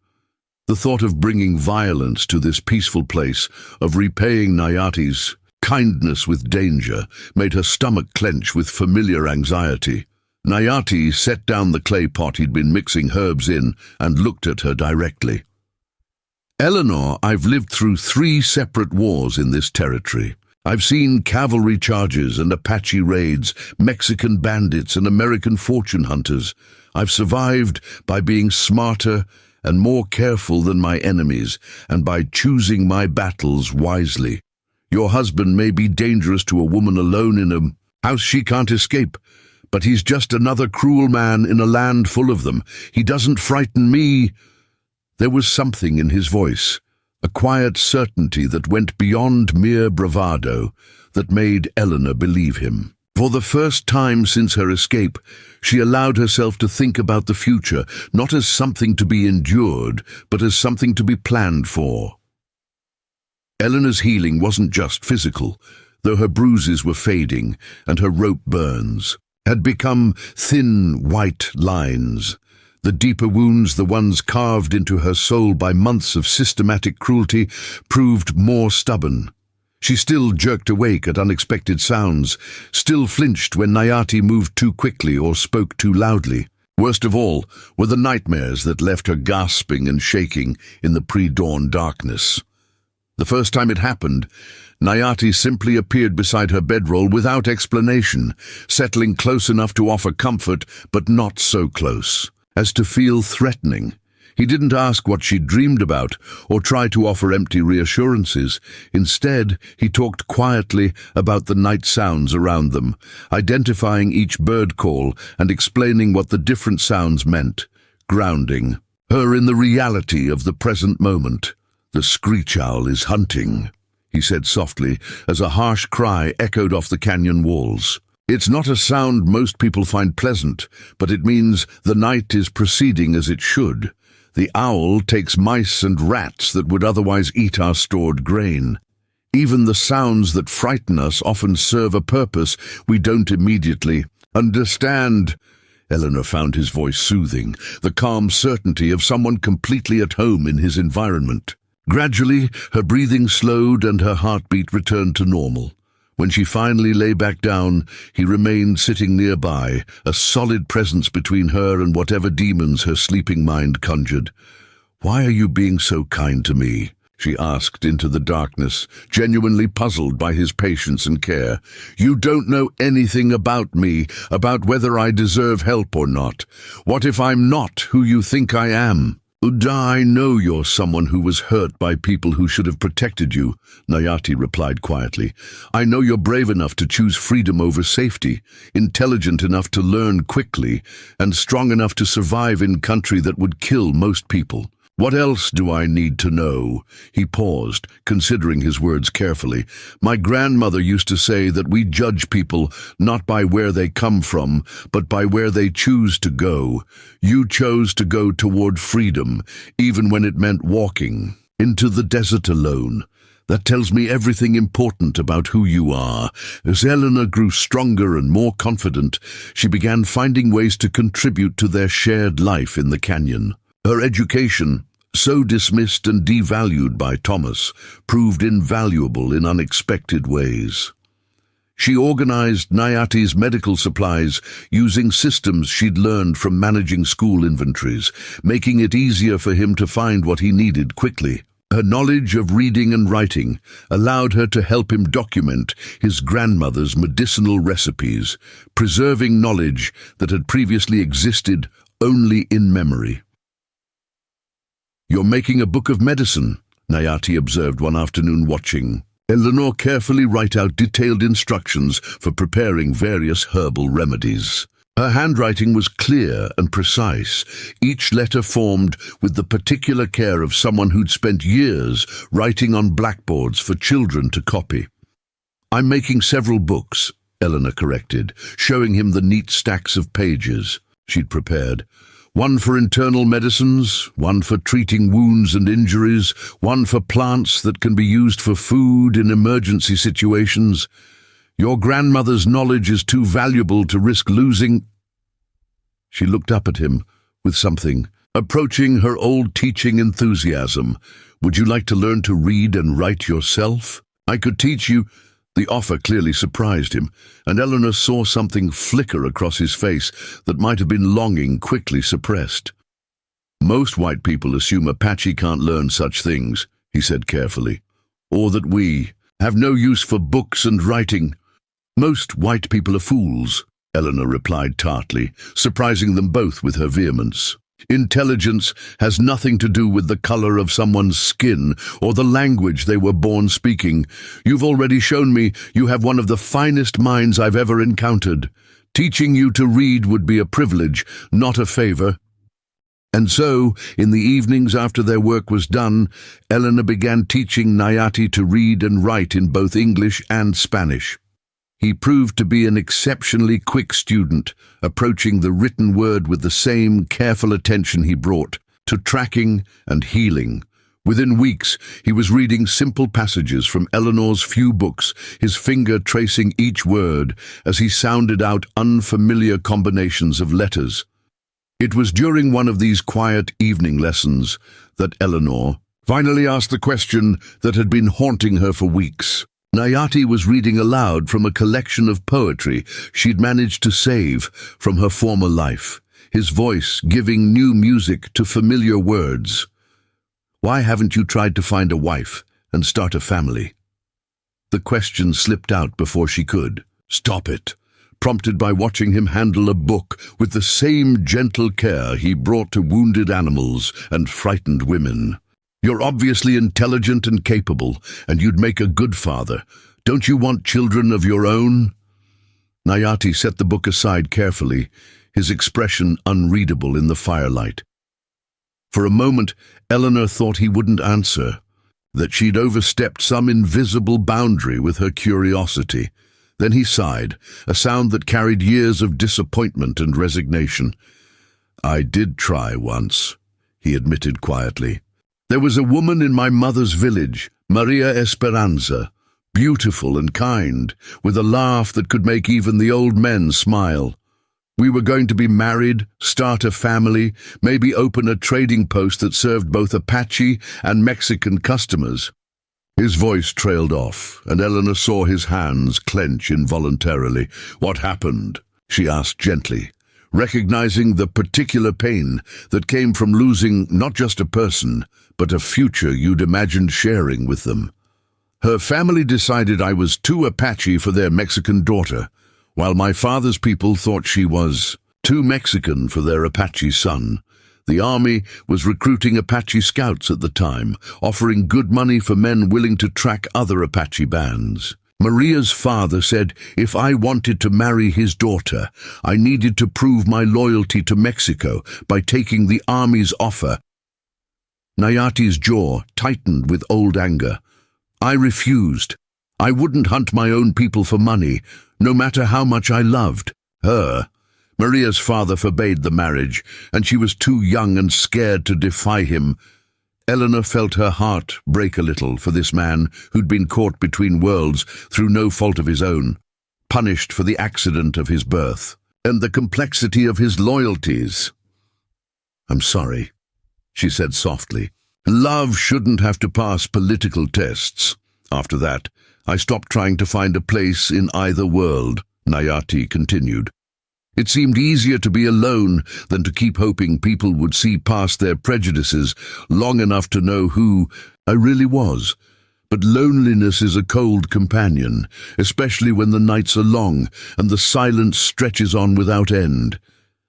The thought of bringing violence to this peaceful place, of repaying Nayati's kindness with danger, made her stomach clench with familiar anxiety. Nayati set down the clay pot he'd been mixing herbs in and looked at her directly. "Eleanor, I've lived through 3 separate wars in this territory. I've seen cavalry charges and Apache raids, Mexican bandits and American fortune hunters. I've survived by being smarter and more careful than my enemies, and by choosing my battles wisely. Your husband may be dangerous to a woman alone in a house she can't escape, but he's just another cruel man in a land full of them. He doesn't frighten me." There was something in his voice, a quiet certainty that went beyond mere bravado, that made Eleanor believe him. For the first time since her escape, she allowed herself to think about the future, not as something to be endured, but as something to be planned for. Eleanor's healing wasn't just physical, though her bruises were fading and her rope burns had become thin white lines. The deeper wounds, the ones carved into her soul by months of systematic cruelty, proved more stubborn. She still jerked awake at unexpected sounds, still flinched when Nayati moved too quickly or spoke too loudly. Worst of all were the nightmares that left her gasping and shaking in the pre-dawn darkness. The first time it happened, Nayati simply appeared beside her bedroll without explanation, settling close enough to offer comfort, but not so close as to feel threatening. He didn't ask what she dreamed about or try to offer empty reassurances. Instead, he talked quietly about the night sounds around them, identifying each bird call and explaining what the different sounds meant, grounding her in the reality of the present moment. "The screech owl is hunting," he said softly, as a harsh cry echoed off the canyon walls. "It's not a sound most people find pleasant, but it means the night is proceeding as it should. The owl takes mice and rats that would otherwise eat our stored grain. Even the sounds that frighten us often serve a purpose we don't immediately understand." Eleanor found his voice soothing, the calm certainty of someone completely at home in his environment. Gradually, her breathing slowed and her heartbeat returned to normal. When she finally lay back down, he remained sitting nearby, a solid presence between her and whatever demons her sleeping mind conjured. "Why are you being so kind to me?" she asked into the darkness, genuinely puzzled by his patience and care. "You don't know anything about me, about whether I deserve help or not. What if I'm not who you think I am?" "I know you're someone who was hurt by people who should have protected you," Nayati replied quietly. "I know you're brave enough to choose freedom over safety, intelligent enough to learn quickly, and strong enough to survive in country that would kill most people. What else do I need to know?" He paused, considering his words carefully. "My grandmother used to say that we judge people not by where they come from, but by where they choose to go. You chose to go toward freedom, even when it meant walking into the desert alone. That tells me everything important about who you are." As Eleanor grew stronger and more confident, she began finding ways to contribute to their shared life in the canyon. Her education, so dismissed and devalued by Thomas, proved invaluable in unexpected ways. She organized Nayati's medical supplies using systems she'd learned from managing school inventories, making it easier for him to find what he needed quickly. Her knowledge of reading and writing allowed her to help him document his grandmother's medicinal recipes, preserving knowledge that had previously existed only in memory. "You're making a book of medicine," Nayati observed one afternoon watching Eleanor carefully write out detailed instructions for preparing various herbal remedies. Her handwriting was clear and precise, each letter formed with the particular care of someone who'd spent years writing on blackboards for children to copy. "I'm making several books," Eleanor corrected, showing him the neat stacks of pages she'd prepared. "One for internal medicines, one for treating wounds and injuries, one for plants that can be used for food in emergency situations. Your grandmother's knowledge is too valuable to risk losing." She looked up at him with something approaching her old teaching enthusiasm. "Would you like to learn to read and write yourself? I could teach you." The offer clearly surprised him, and Eleanor saw something flicker across his face that might have been longing quickly suppressed. "Most white people assume Apache can't learn such things," he said carefully, "or that we have no use for books and writing." "Most white people are fools," Eleanor replied tartly, surprising them both with her vehemence. "Intelligence has nothing to do with the color of someone's skin or the language they were born speaking. You've already shown me you have one of the finest minds I've ever encountered. Teaching you to read would be a privilege, not a favor." And so, in the evenings after their work was done, Eleanor began teaching Nayati to read and write in both English and Spanish. He proved to be an exceptionally quick student, approaching the written word with the same careful attention he brought to tracking and healing. Within weeks, he was reading simple passages from Eleanor's few books, his finger tracing each word as he sounded out unfamiliar combinations of letters. It was during one of these quiet evening lessons that Eleanor finally asked the question that had been haunting her for weeks. Nayati was reading aloud from a collection of poetry she'd managed to save from her former life. his voice giving new music to familiar words. "Why haven't you tried to find a wife and start a family?" The question slipped out before she could. "Stop it," prompted by watching him handle a book with the same gentle care he brought to wounded animals and frightened women. "You're obviously intelligent and capable, and you'd make a good father. Don't you want children of your own?" Nayati set the book aside carefully, his expression unreadable in the firelight. For a moment, Eleanor thought he wouldn't answer, that she'd overstepped some invisible boundary with her curiosity. Then he sighed, a sound that carried years of disappointment and resignation. "I did try once," he admitted quietly. "There was a woman in my mother's village, Maria Esperanza, beautiful and kind, with a laugh that could make even the old men smile. We were going to be married, start a family, maybe open a trading post that served both Apache and Mexican customers." His voice trailed off, and Eleanor saw his hands clench involuntarily. "What happened?" she asked gently, recognizing the particular pain that came from losing not just a person, but a future you'd imagined sharing with them. "Her family decided I was too Apache for their Mexican daughter, while my father's people thought she was too Mexican for their Apache son. The army was recruiting Apache scouts at the time, offering good money for men willing to track other Apache bands. Maria's father said if I wanted to marry his daughter, I needed to prove my loyalty to Mexico by taking the army's offer." Nayati's jaw tightened with old anger. "I refused. I wouldn't hunt my own people for money, no matter how much I loved her. Maria's father forbade the marriage, and she was too young and scared to defy him." Eleanor felt her heart break a little for this man who'd been caught between worlds through no fault of his own, punished for the accident of his birth and the complexity of his loyalties. "I'm sorry," she said softly. "Love shouldn't have to pass political tests. After that, I stopped trying to find a place in either world," Nayati continued. "It seemed easier to be alone than to keep hoping people would see past their prejudices long enough to know who I really was. But loneliness is a cold companion, especially when the nights are long and the silence stretches on without end."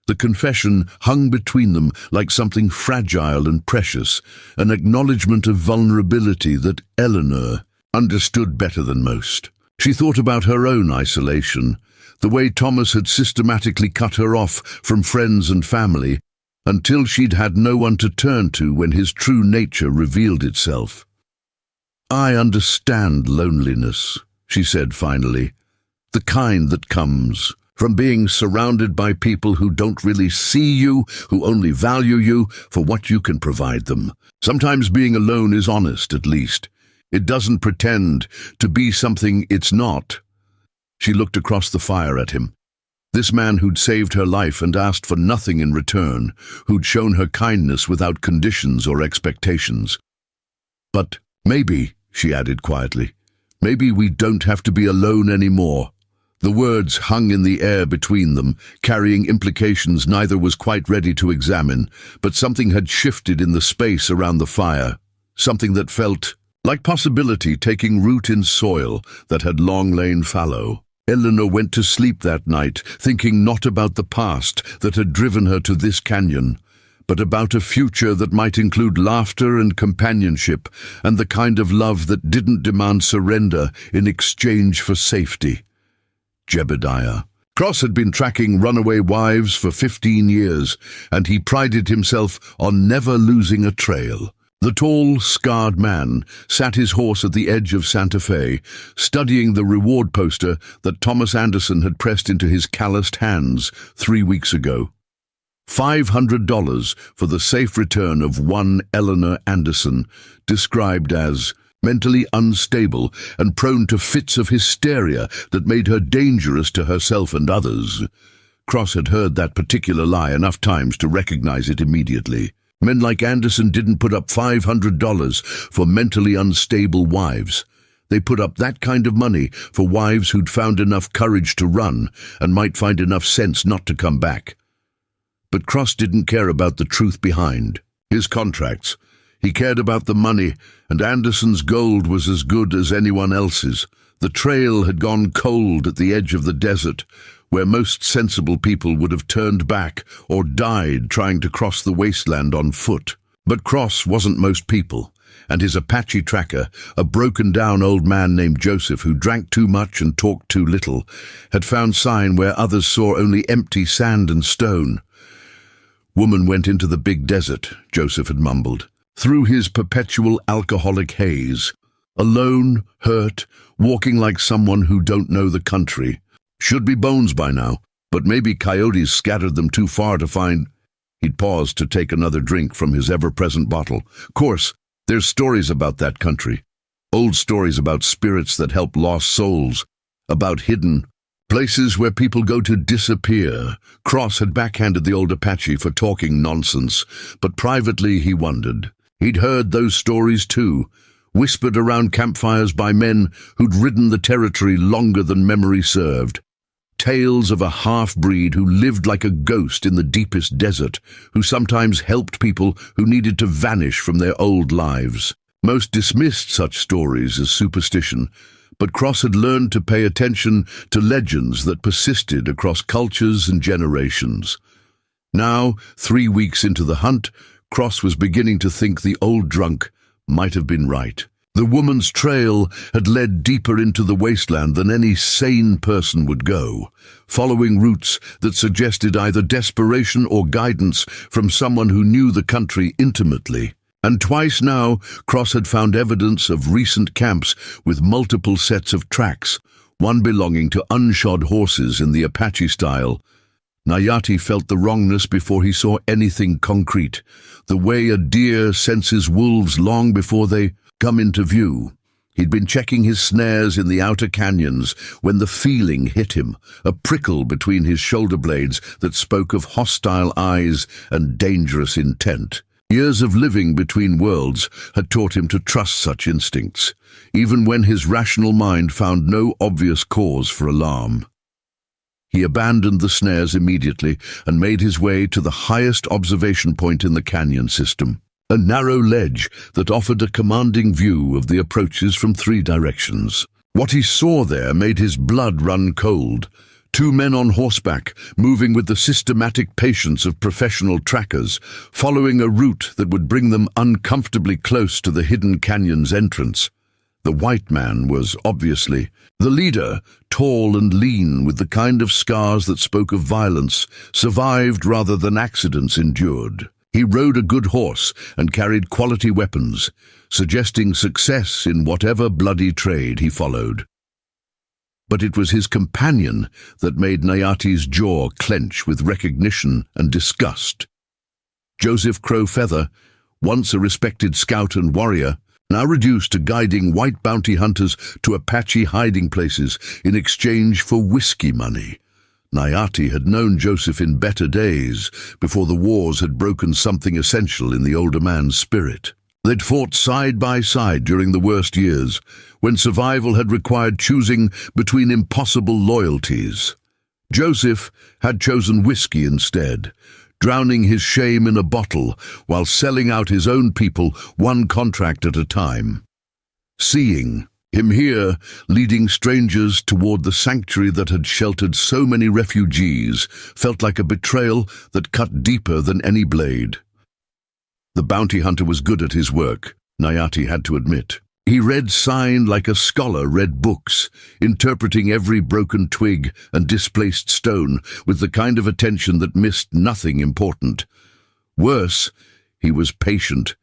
The confession hung between them like something fragile and precious, an acknowledgement of vulnerability that Eleanor understood better than most. She thought about her own isolation, the way Thomas had systematically cut her off from friends and family, until she'd had no one to turn to when his true nature revealed itself. "I understand loneliness," she said finally, "the kind that comes from being surrounded by people who don't really see you, who only value you for what you can provide them. Sometimes being alone is honest, at least. It doesn't pretend to be something it's not." She looked across the fire at him. This man who'd saved her life and asked for nothing in return, who'd shown her kindness without conditions or expectations. "But maybe," she added quietly, "maybe we don't have to be alone anymore." The words hung in the air between them, carrying implications neither was quite ready to examine, but something had shifted in the space around the fire, something that felt like possibility taking root in soil that had long lain fallow. Eleanor went to sleep that night, thinking not about the past that had driven her to this canyon, but about a future that might include laughter and companionship, and the kind of love that didn't demand surrender in exchange for safety. Jebediah. Cross had been tracking runaway wives for 15 years, and he prided himself on never losing a trail. The tall, scarred man sat his horse at the edge of Santa Fe, studying the reward poster that Thomas Anderson had pressed into his calloused hands 3 weeks ago. $500 for the safe return of one Eleanor Anderson, described as mentally unstable and prone to fits of hysteria that made her dangerous to herself and others. Cross had heard that particular lie enough times to recognize it immediately. Men like Anderson didn't put up $500 for mentally unstable wives. They put up that kind of money for wives who'd found enough courage to run and might find enough sense not to come back. But Cross didn't care about the truth behind his contracts. He cared about the money, and Anderson's gold was as good as anyone else's. The trail had gone cold at the edge of the desert, where most sensible people would have turned back or died trying to cross the wasteland on foot. But Cross wasn't most people, and his Apache tracker, a broken-down old man named Joseph who drank too much and talked too little, had found sign where others saw only empty sand and stone. "Woman went into the big desert," Joseph had mumbled, through his perpetual alcoholic haze. Alone, hurt, walking like someone who don't know the country. Should be bones by now, but maybe coyotes scattered them too far to find. He'd paused to take another drink from his ever-present bottle. Course, there's stories about that country. Old stories about spirits that help lost souls, about hidden places where people go to disappear. Cross had backhanded the old Apache for talking nonsense, but privately he wondered. He'd heard those stories too, whispered around campfires by men who'd ridden the territory longer than memory served. Tales of a half-breed who lived like a ghost in the deepest desert, who sometimes helped people who needed to vanish from their old lives. Most dismissed such stories as superstition, but Cross had learned to pay attention to legends that persisted across cultures and generations. Now, 3 weeks into the hunt, Cross was beginning to think the old drunk might have been right. The woman's trail had led deeper into the wasteland than any sane person would go, following routes that suggested either desperation or guidance from someone who knew the country intimately. And twice now, Cross had found evidence of recent camps with multiple sets of tracks, one belonging to unshod horses in the Apache style. Nayati felt the wrongness before he saw anything concrete, the way a deer senses wolves long before they come into view. He'd been checking his snares in the outer canyons when the feeling hit him, a prickle between his shoulder blades that spoke of hostile eyes and dangerous intent. Years of living between worlds had taught him to trust such instincts, even when his rational mind found no obvious cause for alarm. He abandoned the snares immediately and made his way to the highest observation point in the canyon system, a narrow ledge that offered a commanding view of the approaches from 3 directions. What he saw there made his blood run cold. 2 men on horseback, moving with the systematic patience of professional trackers, following a route that would bring them uncomfortably close to the hidden canyon's entrance. The white man was obviously the leader, tall and lean, with the kind of scars that spoke of violence, survived rather than accidents endured. He rode a good horse and carried quality weapons, suggesting success in whatever bloody trade he followed. But it was his companion that made Nayati's jaw clench with recognition and disgust. Joseph Crowfeather, once a respected scout and warrior, now reduced to guiding white bounty hunters to Apache hiding places in exchange for whiskey money. Nayati had known Joseph in better days, before the wars had broken something essential in the older man's spirit. They'd fought side by side during the worst years, when survival had required choosing between impossible loyalties. Joseph had chosen whiskey instead, drowning his shame in a bottle while selling out his own people one contract at a time. Seeing him here, leading strangers toward the sanctuary that had sheltered so many refugees, felt like a betrayal that cut deeper than any blade. The bounty hunter was good at his work, Nayati had to admit. He read sign like a scholar read books, interpreting every broken twig and displaced stone with the kind of attention that missed nothing important. Worse, he was patient,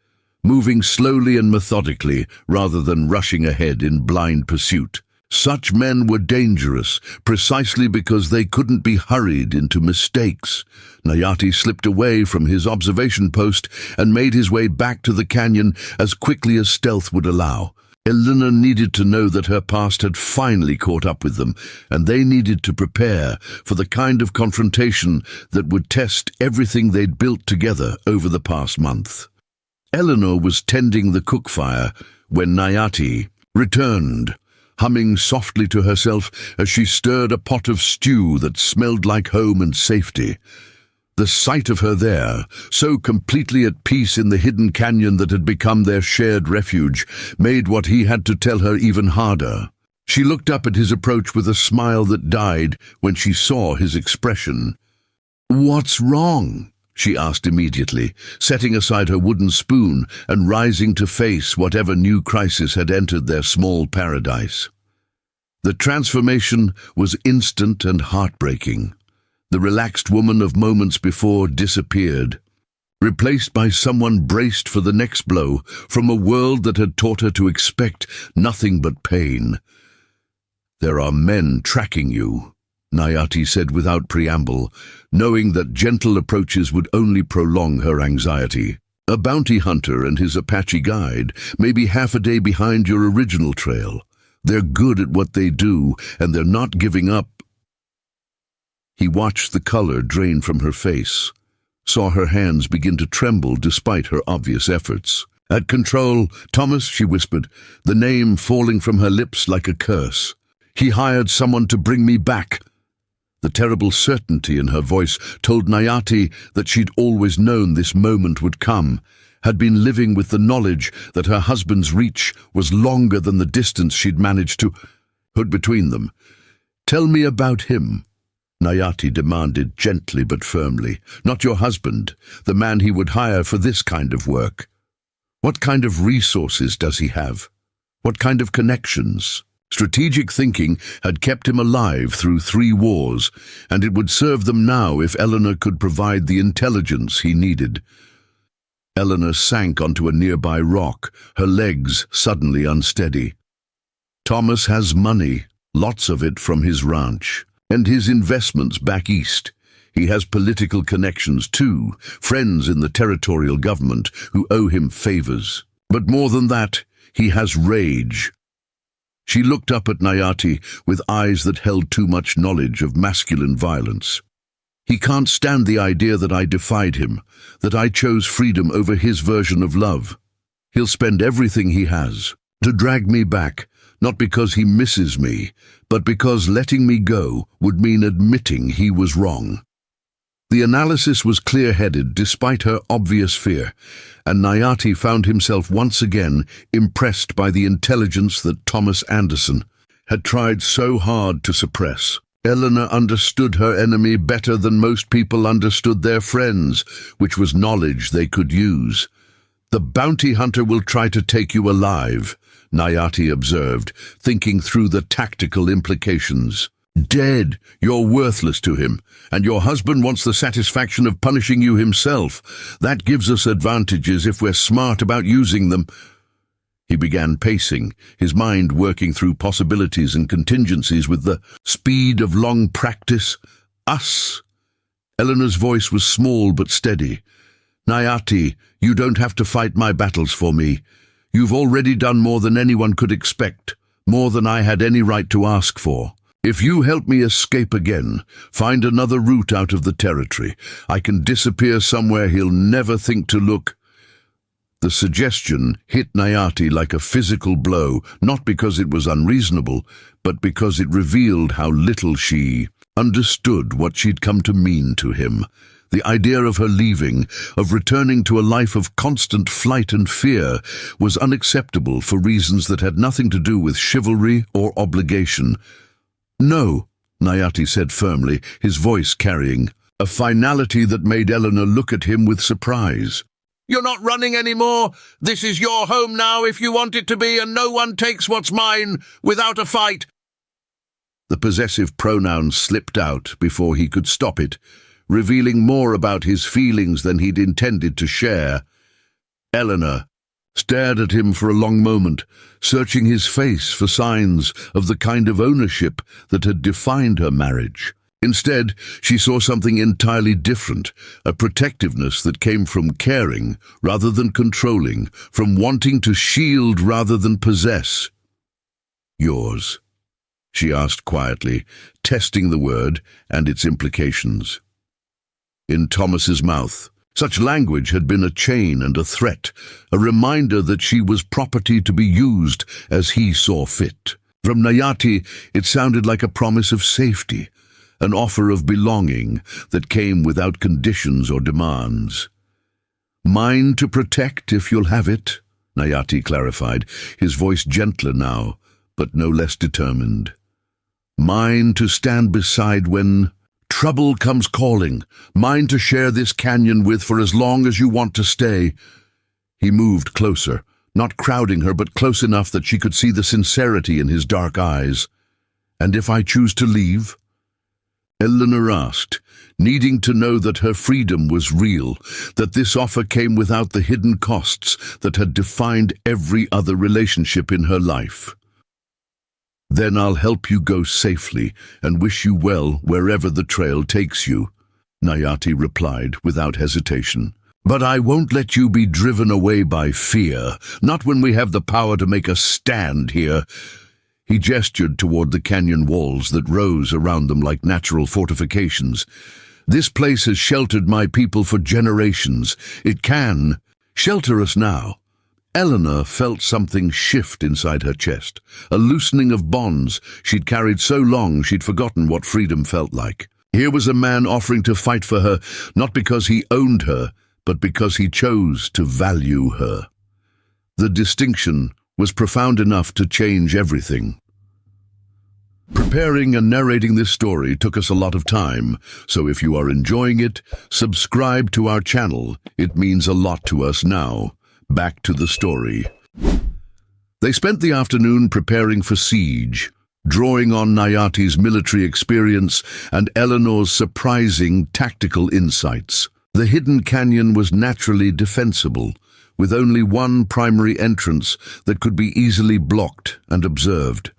moving slowly and methodically rather than rushing ahead in blind pursuit. Such men were dangerous, precisely because they couldn't be hurried into mistakes. Nayati slipped away from his observation post and made his way back to the canyon as quickly as stealth would allow. Elena needed to know that her past had finally caught up with them, and they needed to prepare for the kind of confrontation that would test everything they'd built together over the past month. Eleanor was tending the cook fire when Nayati returned, humming softly to herself as she stirred a pot of stew that smelled like home and safety. The sight of her there, so completely at peace in the hidden canyon that had become their shared refuge, made what he had to tell her even harder. She looked up at his approach with a smile that died when she saw his expression. "What's wrong?" she asked immediately, setting aside her wooden spoon and rising to face whatever new crisis had entered their small paradise. The transformation was instant and heartbreaking. The relaxed woman of moments before disappeared, replaced by someone braced for the next blow from a world that had taught her to expect nothing but pain. "There are men tracking you," Nayati said without preamble, knowing that gentle approaches would only prolong her anxiety. "A bounty hunter and his Apache guide may be half a day behind your original trail. They're good at what they do, and they're not giving up." He watched the color drain from her face, saw her hands begin to tremble despite her obvious efforts. "At control, Thomas," she whispered, the name falling from her lips like a curse. "He hired someone to bring me back." The terrible certainty in her voice told Nayati that she'd always known this moment would come, had been living with the knowledge that her husband's reach was longer than the distance she'd managed to put between them. "Tell me about him," Nayati demanded gently but firmly. "Not your husband, the man he would hire for this kind of work. What kind of resources does he have? What kind of connections?" Strategic thinking had kept him alive through 3 wars, and it would serve them now if Eleanor could provide the intelligence he needed. Eleanor sank onto a nearby rock, her legs suddenly unsteady. "Thomas has money, lots of it from his ranch, and his investments back east. He has political connections too, friends in the territorial government who owe him favors. But more than that, he has rage." She looked up at Nayati with eyes that held too much knowledge of masculine violence. "He can't stand the idea that I defied him, that I chose freedom over his version of love. He'll spend everything he has to drag me back, not because he misses me, but because letting me go would mean admitting he was wrong." The analysis was clear-headed despite her obvious fear, and Nayati found himself once again impressed by the intelligence that Thomas Anderson had tried so hard to suppress. Eleanor understood her enemy better than most people understood their friends, which was knowledge they could use. "The bounty hunter will try to take you alive," Nayati observed, thinking through the tactical implications. "Dead, you're worthless to him, and your husband wants the satisfaction of punishing you himself. That gives us advantages if we're smart about using them." He began pacing, his mind working through possibilities and contingencies with the speed of long practice. "Us." Eleanor's voice was small but steady. "Nayati, you don't have to fight my battles for me. You've already done more than anyone could expect, more than I had any right to ask for. If you help me escape again, find another route out of the territory, I can disappear somewhere he'll never think to look." The suggestion hit Nayati like a physical blow, not because it was unreasonable, but because it revealed how little she understood what she'd come to mean to him. The idea of her leaving, of returning to a life of constant flight and fear, was unacceptable for reasons that had nothing to do with chivalry or obligation. "No," Nayati said firmly, his voice carrying a finality that made Eleanor look at him with surprise. "You're not running anymore. This is your home now if you want it to be, and no one takes what's mine without a fight." The possessive pronoun slipped out before he could stop it, revealing more about his feelings than he'd intended to share. Eleanor stared at him for a long moment, searching his face for signs of the kind of ownership that had defined her marriage. Instead, she saw something entirely different, a protectiveness that came from caring rather than controlling, from wanting to shield rather than possess. "Yours?" she asked quietly, testing the word and its implications. In Thomas's mouth, such language had been a chain and a threat, a reminder that she was property to be used as he saw fit. From Nayati, it sounded like a promise of safety, an offer of belonging that came without conditions or demands. "Mine to protect if you'll have it," Nayati clarified, his voice gentler now, but no less determined. "Mine to stand beside when trouble comes calling. Mine to share this canyon with for as long as you want to stay." He moved closer, not crowding her, but close enough that she could see the sincerity in his dark eyes. "And if I choose to leave?" Eleanor asked, needing to know that her freedom was real, that this offer came without the hidden costs that had defined every other relationship in her life. "Then I'll help you go safely and wish you well wherever the trail takes you," Nayati replied without hesitation. "But I won't let you be driven away by fear, not when we have the power to make a stand here." He gestured toward the canyon walls that rose around them like natural fortifications. "This place has sheltered my people for generations. It can shelter us now." Eleanor felt something shift inside her chest, a loosening of bonds she'd carried so long she'd forgotten what freedom felt like. Here was a man offering to fight for her, not because he owned her, but because he chose to value her. The distinction was profound enough to change everything. Preparing and narrating this story took us a lot of time, so if you are enjoying it, subscribe to our channel. It means a lot to us now. Back to the story. They spent the afternoon preparing for siege, drawing on Nayati's military experience and Eleanor's surprising tactical insights. The hidden canyon was naturally defensible, with only one primary entrance that could be easily blocked and observed.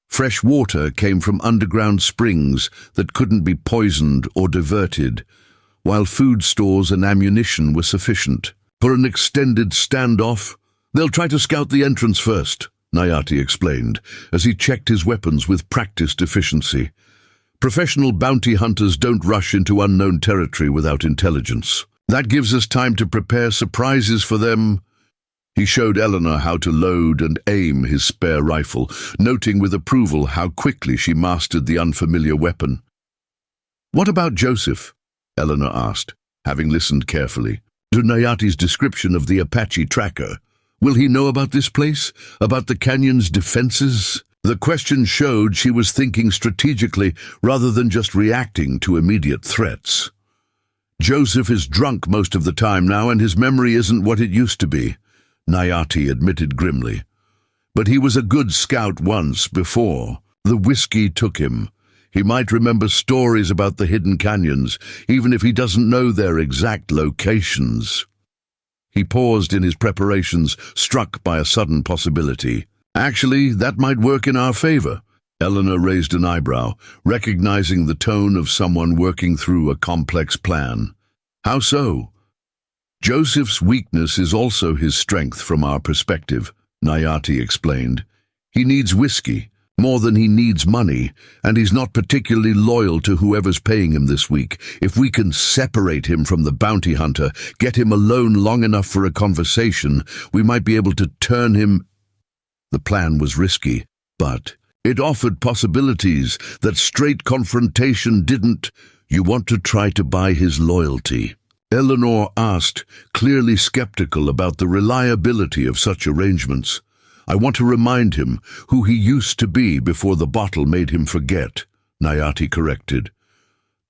Fresh water came from underground springs that couldn't be poisoned or diverted, while food stores and ammunition were sufficient. For an extended standoff, they'll try to scout the entrance first, Nayati explained, as he checked his weapons with practiced efficiency. Professional bounty hunters don't rush into unknown territory without intelligence. That gives us time to prepare surprises for them. He showed Eleanor how to load and aim his spare rifle, noting with approval how quickly she mastered the unfamiliar weapon. "What about Joseph?" Eleanor asked, having listened carefully to Nayati's description of the Apache tracker. "Will he know about this place? About the canyon's defenses?" The question showed she was thinking strategically rather than just reacting to immediate threats. "Joseph is drunk most of the time now, and his memory isn't what it used to be," Nayati admitted grimly. "But he was a good scout once before. The whiskey took him. He might remember stories about the hidden canyons, even if he doesn't know their exact locations." He paused in his preparations, struck by a sudden possibility. "Actually, that might work in our favor." Eleanor raised an eyebrow, recognizing the tone of someone working through a complex plan. "How so?" "Joseph's weakness is also his strength from our perspective," Nayati explained. "He needs whiskey, more than he needs money, and he's not particularly loyal to whoever's paying him this week. If we can separate him from the bounty hunter, get him alone long enough for a conversation, we might be able to turn him." The plan was risky, but it offered possibilities that straight confrontation didn't. "You want to try to buy his loyalty?" Eleanor asked, clearly skeptical about the reliability of such arrangements. "I want to remind him who he used to be before the bottle made him forget," Nayati corrected.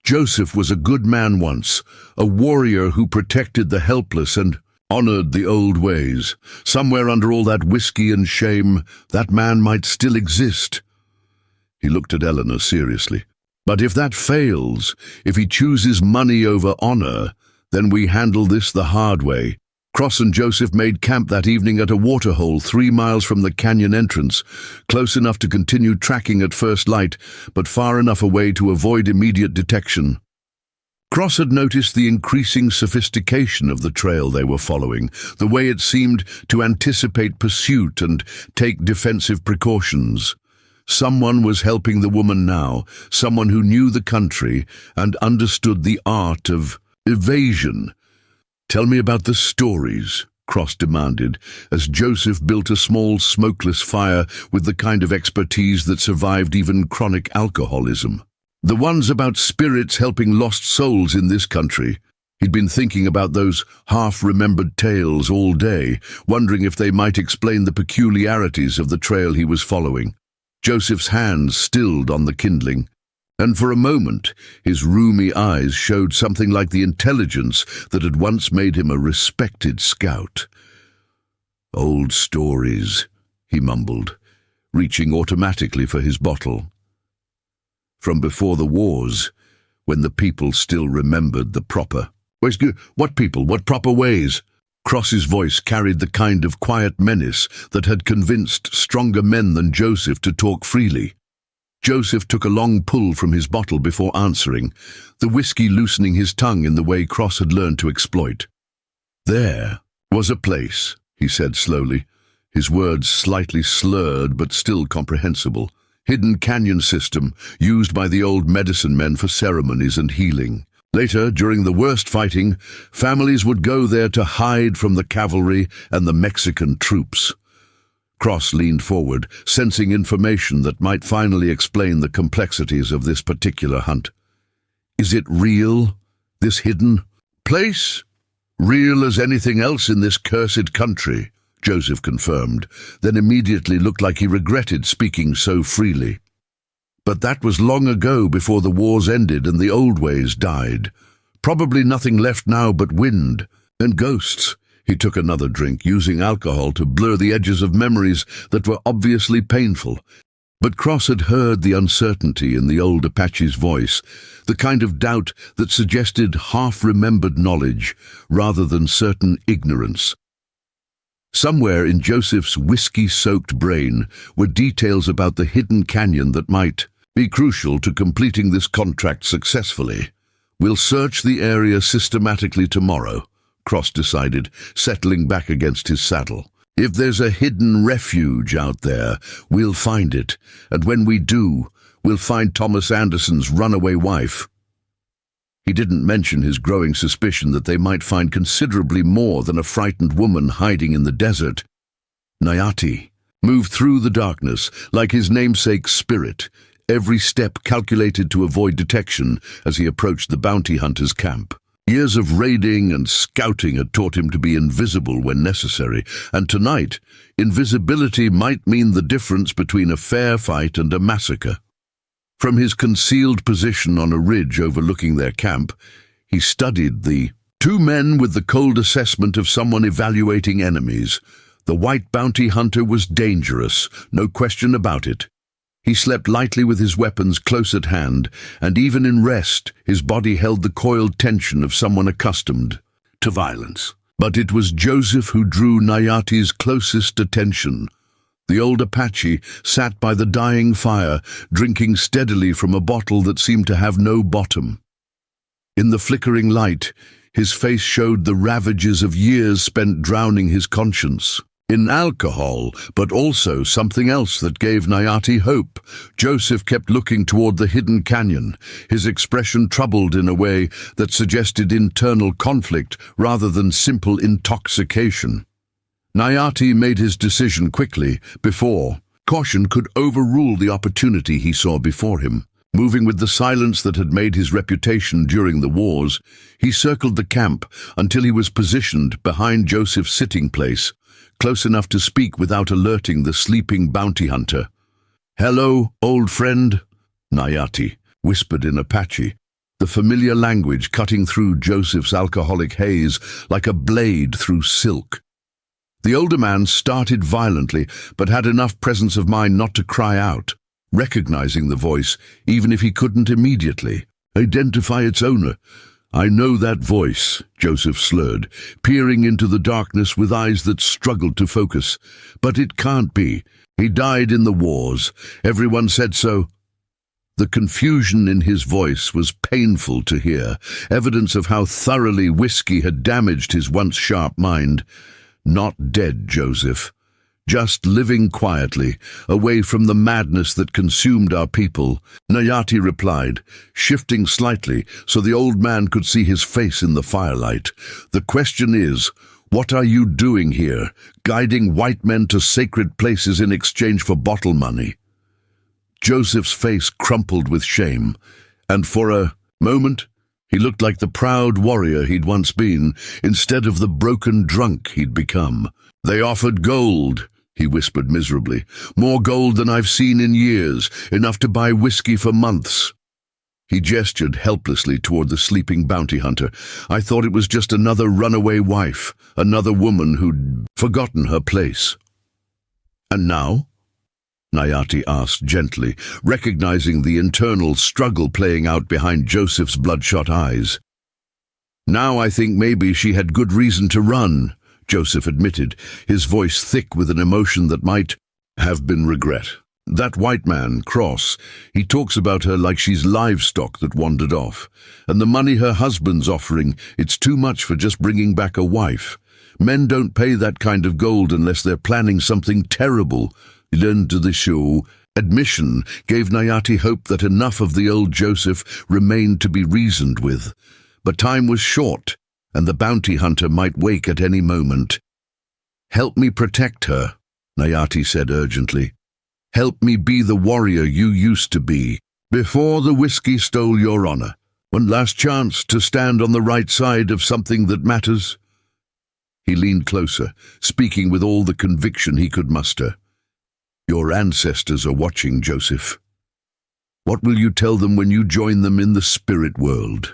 "Joseph was a good man once, a warrior who protected the helpless and honored the old ways. Somewhere under all that whiskey and shame, that man might still exist." He looked at Eleanor seriously. "But if that fails, if he chooses money over honor, then we handle this the hard way." Cross and Joseph made camp that evening at a waterhole 3 miles from the canyon entrance, close enough to continue tracking at first light, but far enough away to avoid immediate detection. Cross had noticed the increasing sophistication of the trail they were following, the way it seemed to anticipate pursuit and take defensive precautions. Someone was helping the woman now, someone who knew the country and understood the art of evasion. "Tell me about the stories," Cross demanded, as Joseph built a small smokeless fire with the kind of expertise that survived even chronic alcoholism. The ones about spirits helping lost souls in this country. He'd been thinking about those half-remembered tales all day, wondering if they might explain the peculiarities of the trail he was following. Joseph's hands stilled on the kindling, and for a moment his rheumy eyes showed something like the intelligence that had once made him a respected scout. "Old stories," he mumbled, reaching automatically for his bottle. From before the wars, when the people still remembered the proper. "What people? What proper ways?" Cross's voice carried the kind of quiet menace that had convinced stronger men than Joseph to talk freely. Joseph took a long pull from his bottle before answering, the whiskey loosening his tongue in the way Cross had learned to exploit. "There was a place," he said slowly, his words slightly slurred but still comprehensible. "Hidden canyon system used by the old medicine men for ceremonies and healing. Later, during the worst fighting, families would go there to hide from the cavalry and the Mexican troops." Cross leaned forward, sensing information that might finally explain the complexities of this particular hunt. "Is it real, this hidden place?" "Real as anything else in this cursed country," Joseph confirmed, then immediately looked like he regretted speaking so freely. "But that was long ago, before the wars ended and the old ways died. Probably nothing left now but wind and ghosts." He took another drink, using alcohol to blur the edges of memories that were obviously painful. But Cross had heard the uncertainty in the old Apache's voice, the kind of doubt that suggested half-remembered knowledge rather than certain ignorance. Somewhere in Joseph's whiskey-soaked brain were details about the hidden canyon that might be crucial to completing this contract successfully. "We'll search the area systematically tomorrow," Cross decided, settling back against his saddle. "If there's a hidden refuge out there, we'll find it, and when we do, we'll find Thomas Anderson's runaway wife." He didn't mention his growing suspicion that they might find considerably more than a frightened woman hiding in the desert. Nayati moved through the darkness like his namesake's spirit, every step calculated to avoid detection as he approached the bounty hunter's camp. Years of raiding and scouting had taught him to be invisible when necessary, and tonight, invisibility might mean the difference between a fair fight and a massacre. From his concealed position on a ridge overlooking their camp, he studied the two men with the cold assessment of someone evaluating enemies. The white bounty hunter was dangerous, no question about it. He slept lightly with his weapons close at hand, and even in rest, his body held the coiled tension of someone accustomed to violence. But it was Joseph who drew Nayati's closest attention. The old Apache sat by the dying fire, drinking steadily from a bottle that seemed to have no bottom. In the flickering light, his face showed the ravages of years spent drowning his conscience in alcohol, but also something else that gave Nayati hope. Joseph kept looking toward the hidden canyon, his expression troubled in a way that suggested internal conflict rather than simple intoxication. Nayati made his decision quickly, before caution could overrule the opportunity he saw before him. Moving with the silence that had made his reputation during the wars, he circled the camp until he was positioned behind Joseph's sitting place, close enough to speak without alerting the sleeping bounty hunter. "Hello, old friend," Nayati whispered in Apache, the familiar language cutting through Joseph's alcoholic haze like a blade through silk. The older man started violently, but had enough presence of mind not to cry out, recognizing the voice, even if he couldn't immediately identify its owner. "I know that voice," Joseph slurred, peering into the darkness with eyes that struggled to focus. "But it can't be. He died in the wars. Everyone said so." The confusion in his voice was painful to hear, evidence of how thoroughly whiskey had damaged his once sharp mind. "Not dead, Joseph. Just living quietly, away from the madness that consumed our people," Nayati replied, shifting slightly so the old man could see his face in the firelight. "The question is, what are you doing here, guiding white men to sacred places in exchange for bottle money?" Joseph's face crumpled with shame, and for a moment he looked like the proud warrior he'd once been, instead of the broken drunk he'd become. "They offered gold," he whispered miserably. "More gold than I've seen in years, enough to buy whiskey for months." He gestured helplessly toward the sleeping bounty hunter. "I thought it was just another runaway wife, another woman who'd forgotten her place." "And now?" Nayati asked gently, recognizing the internal struggle playing out behind Joseph's bloodshot eyes. "Now I think maybe she had good reason to run," Joseph admitted, his voice thick with an emotion that might have been regret. "That white man, Cross, he talks about her like she's livestock that wandered off. And the money her husband's offering, it's too much for just bringing back a wife. Men don't pay that kind of gold unless they're planning something terrible." Learned to the show. Admission gave Nayati hope that enough of the old Joseph remained to be reasoned with. But time was short, and the bounty hunter might wake at any moment. "Help me protect her," Nayati said urgently. "Help me be the warrior you used to be, before the whiskey stole your honor. One last chance to stand on the right side of something that matters." He leaned closer, speaking with all the conviction he could muster. "Your ancestors are watching, Joseph. What will you tell them when you join them in the spirit world?"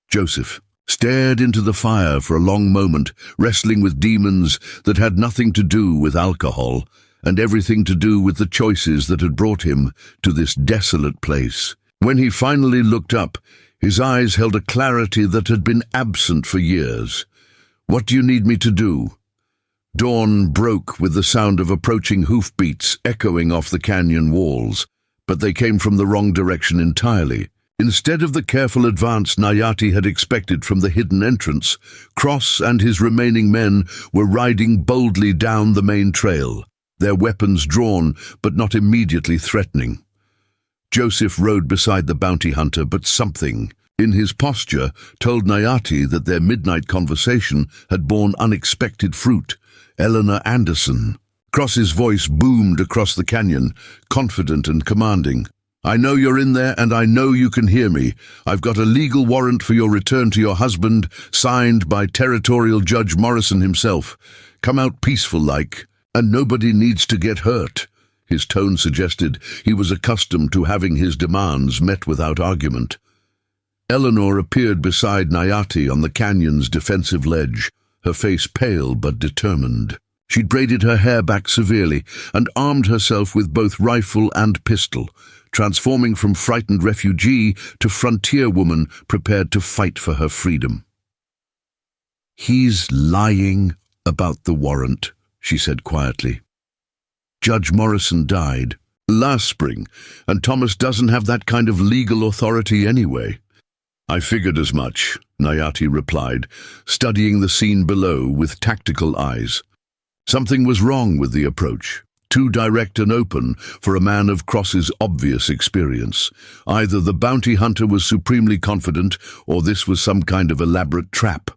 Joseph stared into the fire for a long moment, wrestling with demons that had nothing to do with alcohol and everything to do with the choices that had brought him to this desolate place. When he finally looked up, his eyes held a clarity that had been absent for years. "What do you need me to do?" Dawn broke with the sound of approaching hoofbeats echoing off the canyon walls, but they came from the wrong direction entirely. Instead of the careful advance Nayati had expected from the hidden entrance, Cross and his remaining men were riding boldly down the main trail, their weapons drawn but not immediately threatening. Joseph rode beside the bounty hunter, but something in his posture told Nayati that their midnight conversation had borne unexpected fruit. "Eleanor Anderson." Cross's voice boomed across the canyon, confident and commanding. "I know you're in there, and I know you can hear me. I've got a legal warrant for your return to your husband, signed by Territorial Judge Morrison himself. Come out peaceful-like, and nobody needs to get hurt." His tone suggested he was accustomed to having his demands met without argument. Eleanor appeared beside Nayati on the canyon's defensive ledge, her face pale but determined. She'd braided her hair back severely and armed herself with both rifle and pistol, transforming from frightened refugee to frontier woman prepared to fight for her freedom. "He's lying about the warrant," she said quietly. "Judge Morrison died last spring, and Thomas doesn't have that kind of legal authority anyway." "I figured as much," Nayati replied, studying the scene below with tactical eyes. Something was wrong with the approach, too direct and open for a man of Cross's obvious experience. Either the bounty hunter was supremely confident, or this was some kind of elaborate trap.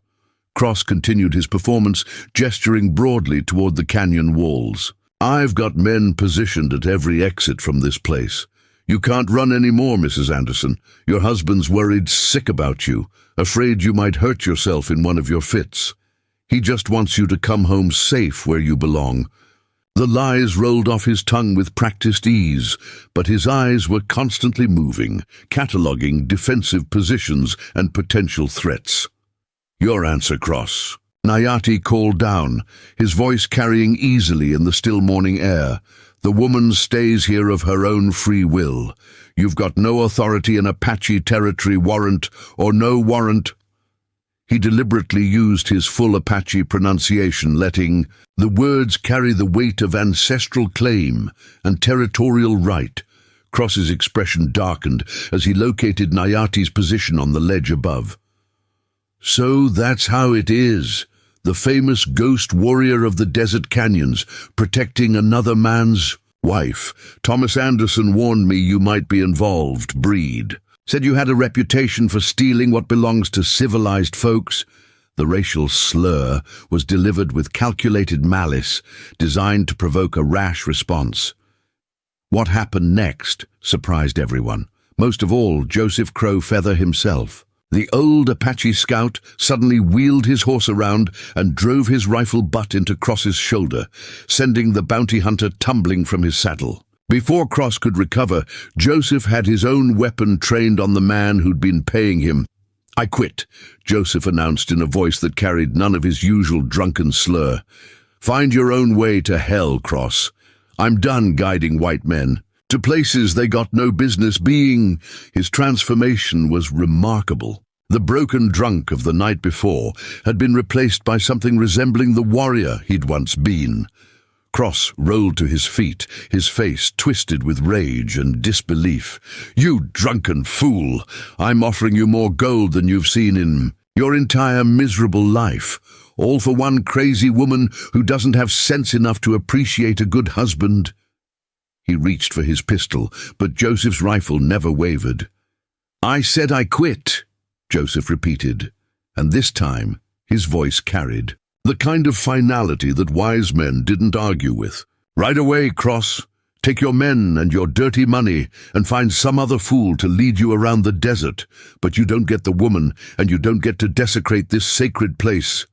Cross continued his performance, gesturing broadly toward the canyon walls. "I've got men positioned at every exit from this place. You can't run anymore, Mrs. Anderson. Your husband's worried sick about you, afraid you might hurt yourself in one of your fits. He just wants you to come home safe where you belong." The lies rolled off his tongue with practiced ease, but his eyes were constantly moving, cataloguing defensive positions and potential threats. "Your answer, Cross." Nayati called down, his voice carrying easily in the still morning air. "The woman stays here of her own free will. You've got no authority in Apache territory, warrant or no warrant." He deliberately used his full Apache pronunciation, letting the words carry the weight of ancestral claim and territorial right. Cross's expression darkened as he located Nayati's position on the ledge above. "So that's how it is. The famous ghost warrior of the desert canyons, protecting another man's wife. Thomas Anderson warned me you might be involved, Breed. Said you had a reputation for stealing what belongs to civilized folks." The racial slur was delivered with calculated malice, designed to provoke a rash response. What happened next surprised everyone, most of all Joseph Crow Feather himself. The old Apache scout suddenly wheeled his horse around and drove his rifle butt into Cross's shoulder, sending the bounty hunter tumbling from his saddle. Before Cross could recover, Joseph had his own weapon trained on the man who'd been paying him. "I quit," Joseph announced in a voice that carried none of his usual drunken slur. "Find your own way to hell, Cross. I'm done guiding white men to places they got no business being." His transformation was remarkable. The broken drunk of the night before had been replaced by something resembling the warrior he'd once been. Cross rolled to his feet, his face twisted with rage and disbelief. "You drunken fool! I'm offering you more gold than you've seen in your entire miserable life, all for one crazy woman who doesn't have sense enough to appreciate a good husband." He reached for his pistol, but Joseph's rifle never wavered. "I said I quit," Joseph repeated, and this time his voice carried the kind of finality that wise men didn't argue with. "Right away, Cross. Take your men and your dirty money and find some other fool to lead you around the desert, but you don't get the woman and you don't get to desecrate this sacred place."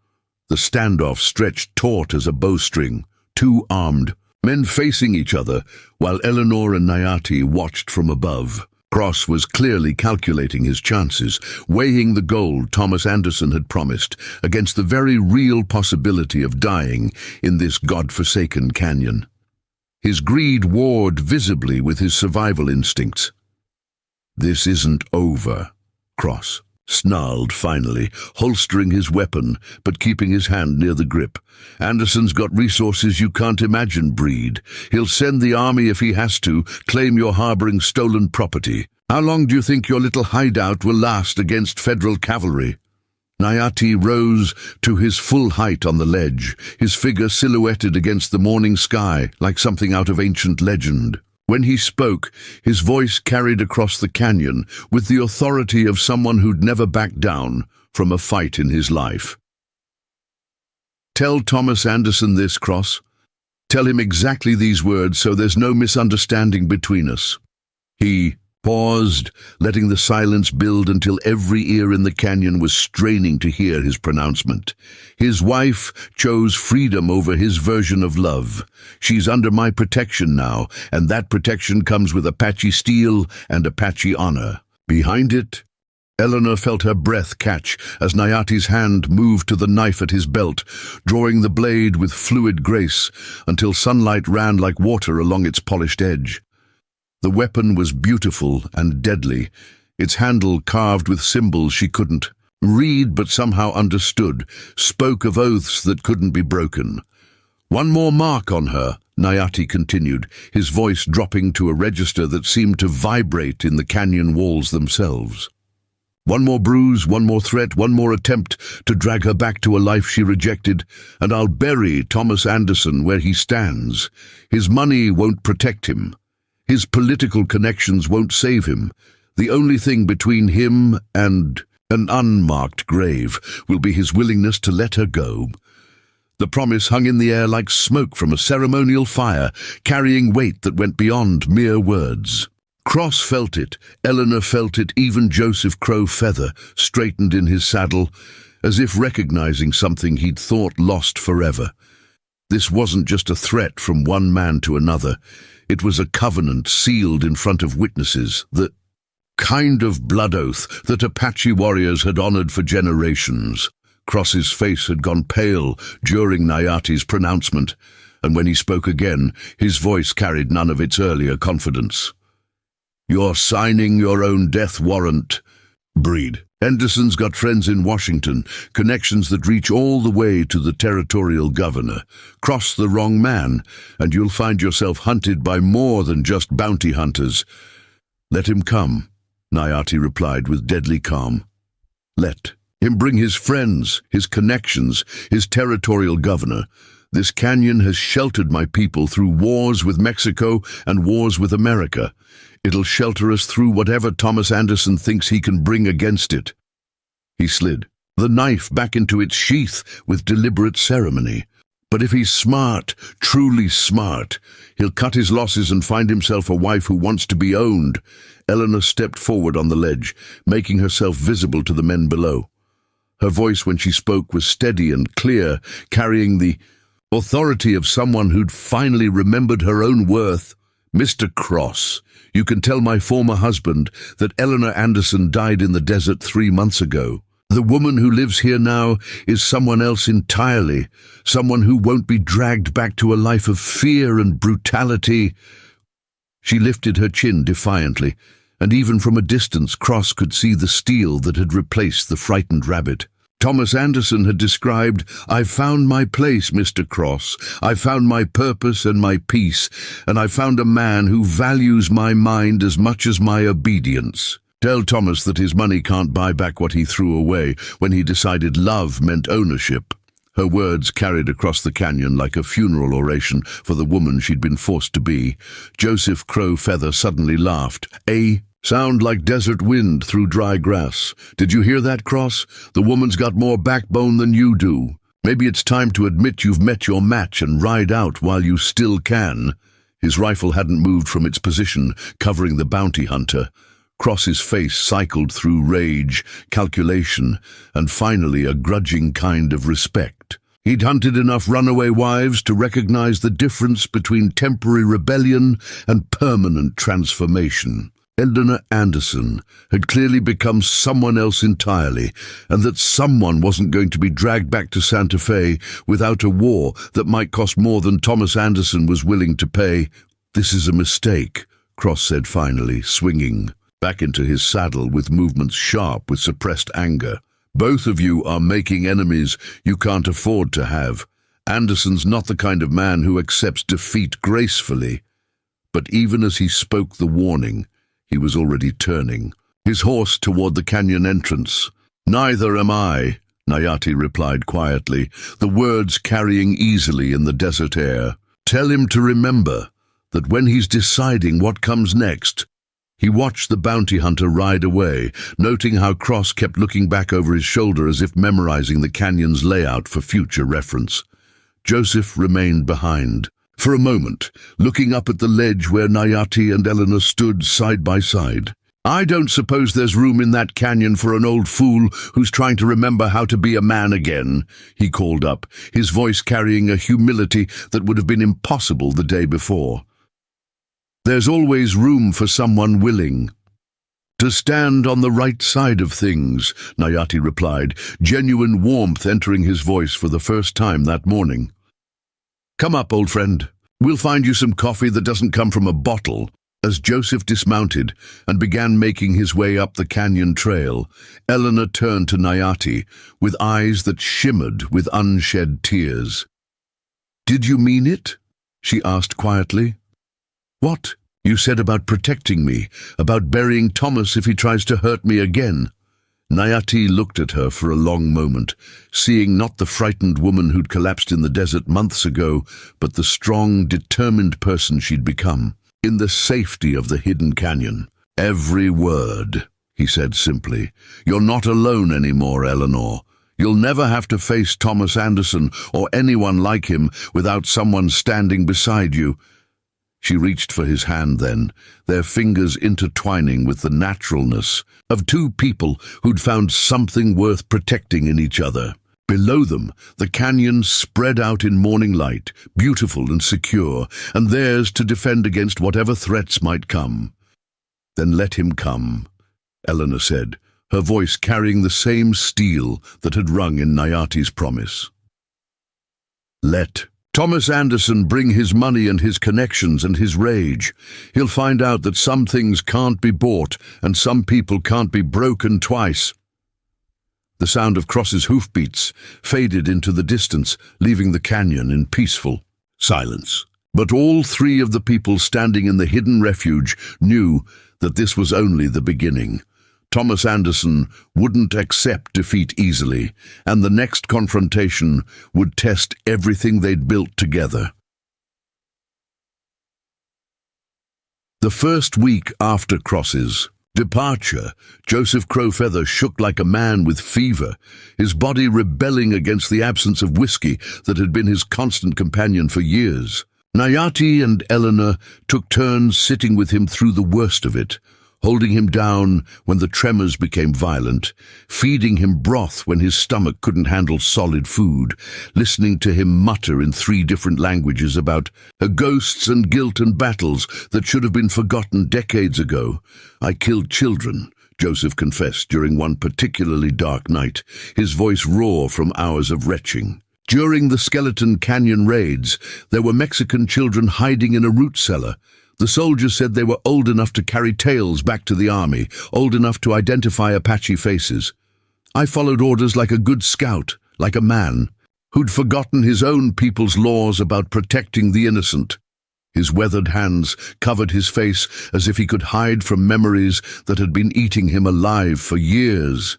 The standoff stretched taut as a bowstring, two armed men facing each other, while Eleanor and Nayati watched from above. Cross was clearly calculating his chances, weighing the gold Thomas Anderson had promised against the very real possibility of dying in this god-forsaken canyon. His greed warred visibly with his survival instincts. "This isn't over," Cross snarled finally, holstering his weapon but keeping his hand near the grip. "Anderson's got resources you can't imagine, Breed. He'll send the army if he has to, claim you're harboring stolen property. How long do you think your little hideout will last against federal cavalry?" Nayati rose to his full height on the ledge, his figure silhouetted against the morning sky like something out of ancient legend. When he spoke, his voice carried across the canyon with the authority of someone who'd never backed down from a fight in his life. "Tell Thomas Anderson this, Cross. Tell him exactly these words so there's no misunderstanding between us." He paused, letting the silence build until every ear in the canyon was straining to hear his pronouncement. His wife chose freedom over his version of love. "She's under my protection now, and that protection comes with Apache steel and Apache honor." Behind it, Eleanor felt her breath catch as Nayati's hand moved to the knife at his belt, drawing the blade with fluid grace until sunlight ran like water along its polished edge. The weapon was beautiful and deadly, its handle carved with symbols she couldn't read but somehow understood, spoke of oaths that couldn't be broken. "One more mark on her," Nayati continued, his voice dropping to a register that seemed to vibrate in the canyon walls themselves. "One more bruise, one more threat, one more attempt to drag her back to a life she rejected, and I'll bury Thomas Anderson where he stands. His money won't protect him. His political connections won't save him. The only thing between him and an unmarked grave will be his willingness to let her go." The promise hung in the air like smoke from a ceremonial fire, carrying weight that went beyond mere words. Cross felt it, Eleanor felt it, even Joseph Crow Feather straightened in his saddle, as if recognizing something he'd thought lost forever. This wasn't just a threat from one man to another. It was a covenant sealed in front of witnesses, the kind of blood oath that Apache warriors had honored for generations. Cross's face had gone pale during Nayati's pronouncement, and when he spoke again, his voice carried none of its earlier confidence. "You're signing your own death warrant, Breed. Anderson's got friends in Washington, connections that reach all the way to the territorial governor. Cross the wrong man, and you'll find yourself hunted by more than just bounty hunters." "Let him come," Nayati replied with deadly calm. "Let him bring his friends, his connections, his territorial governor. This canyon has sheltered my people through wars with Mexico and wars with America. It'll shelter us through whatever Thomas Anderson thinks he can bring against it." He slid the knife back into its sheath with deliberate ceremony. But if he's smart, truly smart, he'll cut his losses and find himself a wife who wants to be owned. Eleanor stepped forward on the ledge, making herself visible to the men below. Her voice when she spoke was steady and clear, carrying the authority of someone who'd finally remembered her own worth. "Mr. Cross, you can tell my former husband that Eleanor Anderson died in the desert 3 months ago. The woman who lives here now is someone else entirely, someone who won't be dragged back to a life of fear and brutality." She lifted her chin defiantly, and even from a distance Cross could see the steel that had replaced the frightened rabbit. Thomas Anderson had described, "I've found my place, Mr. Cross. I've found my purpose and my peace, and I've found a man who values my mind as much as my obedience." Tell Thomas that his money can't buy back what he threw away when he decided love meant ownership. Her words carried across the canyon like a funeral oration for the woman she'd been forced to be. Joseph Crow Feather suddenly laughed. "A sound like desert wind through dry grass. Did you hear that, Cross? The woman's got more backbone than you do. Maybe it's time to admit you've met your match and ride out while you still can." His rifle hadn't moved from its position, covering the bounty hunter. Cross's face cycled through rage, calculation, and finally a grudging kind of respect. He'd hunted enough runaway wives to recognize the difference between temporary rebellion and permanent transformation. Eleanor Anderson had clearly become someone else entirely, and that someone wasn't going to be dragged back to Santa Fe without a war that might cost more than Thomas Anderson was willing to pay. "This is a mistake," Cross said finally, swinging back into his saddle with movements sharp with suppressed anger. "Both of you are making enemies you can't afford to have. Anderson's not the kind of man who accepts defeat gracefully." But even as he spoke the warning, he was already turning his horse toward the canyon entrance. "Neither am I," Nayati replied quietly, the words carrying easily in the desert air. "Tell him to remember that when he's deciding what comes next." He watched the bounty hunter ride away, noting how Cross kept looking back over his shoulder as if memorizing the canyon's layout for future reference. Joseph remained behind, for a moment, looking up at the ledge where Nayati and Eleanor stood side by side. "I don't suppose there's room in that canyon for an old fool who's trying to remember how to be a man again," he called up, his voice carrying a humility that would have been impossible the day before. "There's always room for someone willing to stand on the right side of things," Nayati replied, genuine warmth entering his voice for the first time that morning. "Come up, old friend. We'll find you some coffee that doesn't come from a bottle." As Joseph dismounted and began making his way up the canyon trail, Eleanor turned to Nayati with eyes that shimmered with unshed tears. "Did you mean it?" she asked quietly. "What? You said about protecting me, about burying Thomas if he tries to hurt me again." Nayati looked at her for a long moment, seeing not the frightened woman who'd collapsed in the desert months ago, but the strong, determined person she'd become, in the safety of the hidden canyon. "Every word," he said simply. "You're not alone anymore, Eleanor. You'll never have to face Thomas Anderson or anyone like him without someone standing beside you." She reached for his hand then, their fingers intertwining with the naturalness of two people who'd found something worth protecting in each other. Below them, the canyon spread out in morning light, beautiful and secure, and theirs to defend against whatever threats might come. "Then let him come," Eleanor said, her voice carrying the same steel that had rung in Nayati's promise. "Let Thomas Anderson bring his money and his connections and his rage. He'll find out that some things can't be bought and some people can't be broken twice." The sound of Cross's hoofbeats faded into the distance, leaving the canyon in peaceful silence. But all three of the people standing in the hidden refuge knew that this was only the beginning. Thomas Anderson wouldn't accept defeat easily, and the next confrontation would test everything they'd built together. The first week after Cross's Departure. Joseph Crowfeather shook like a man with fever, his body rebelling against the absence of whiskey that had been his constant companion for years. Nayati and Eleanor took turns sitting with him through the worst of it, holding him down when the tremors became violent, feeding him broth when his stomach couldn't handle solid food, listening to him mutter in 3 different languages about ghosts and guilt and battles that should have been forgotten decades ago. "I killed children," Joseph confessed during one particularly dark night, his voice raw from hours of retching. During the Skeleton Canyon raids, there were Mexican children hiding in a root cellar. The soldiers said they were old enough to carry tales back to the army, old enough to identify Apache faces. I followed orders like a good scout, like a man, who'd forgotten his own people's laws about protecting the innocent. His weathered hands covered his face as if he could hide from memories that had been eating him alive for years.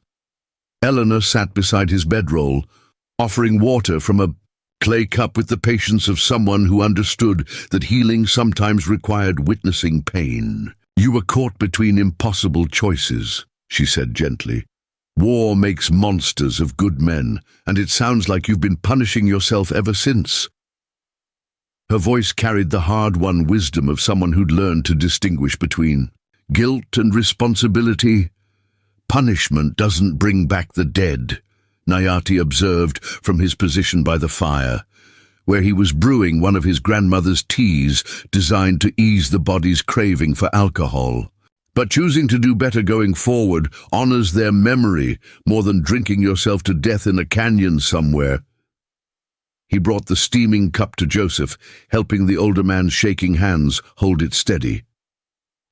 Eleanor sat beside his bedroll, offering water from a clay cup with the patience of someone who understood that healing sometimes required witnessing pain. "You were caught between impossible choices," she said gently. "War makes monsters of good men, and it sounds like you've been punishing yourself ever since." Her voice carried the hard-won wisdom of someone who'd learned to distinguish between guilt and responsibility. "Punishment doesn't bring back the dead," Nayati observed from his position by the fire, where he was brewing one of his grandmother's teas designed to ease the body's craving for alcohol. "But choosing to do better going forward honors their memory more than drinking yourself to death in a canyon somewhere." He brought the steaming cup to Joseph, helping the older man's shaking hands hold it steady.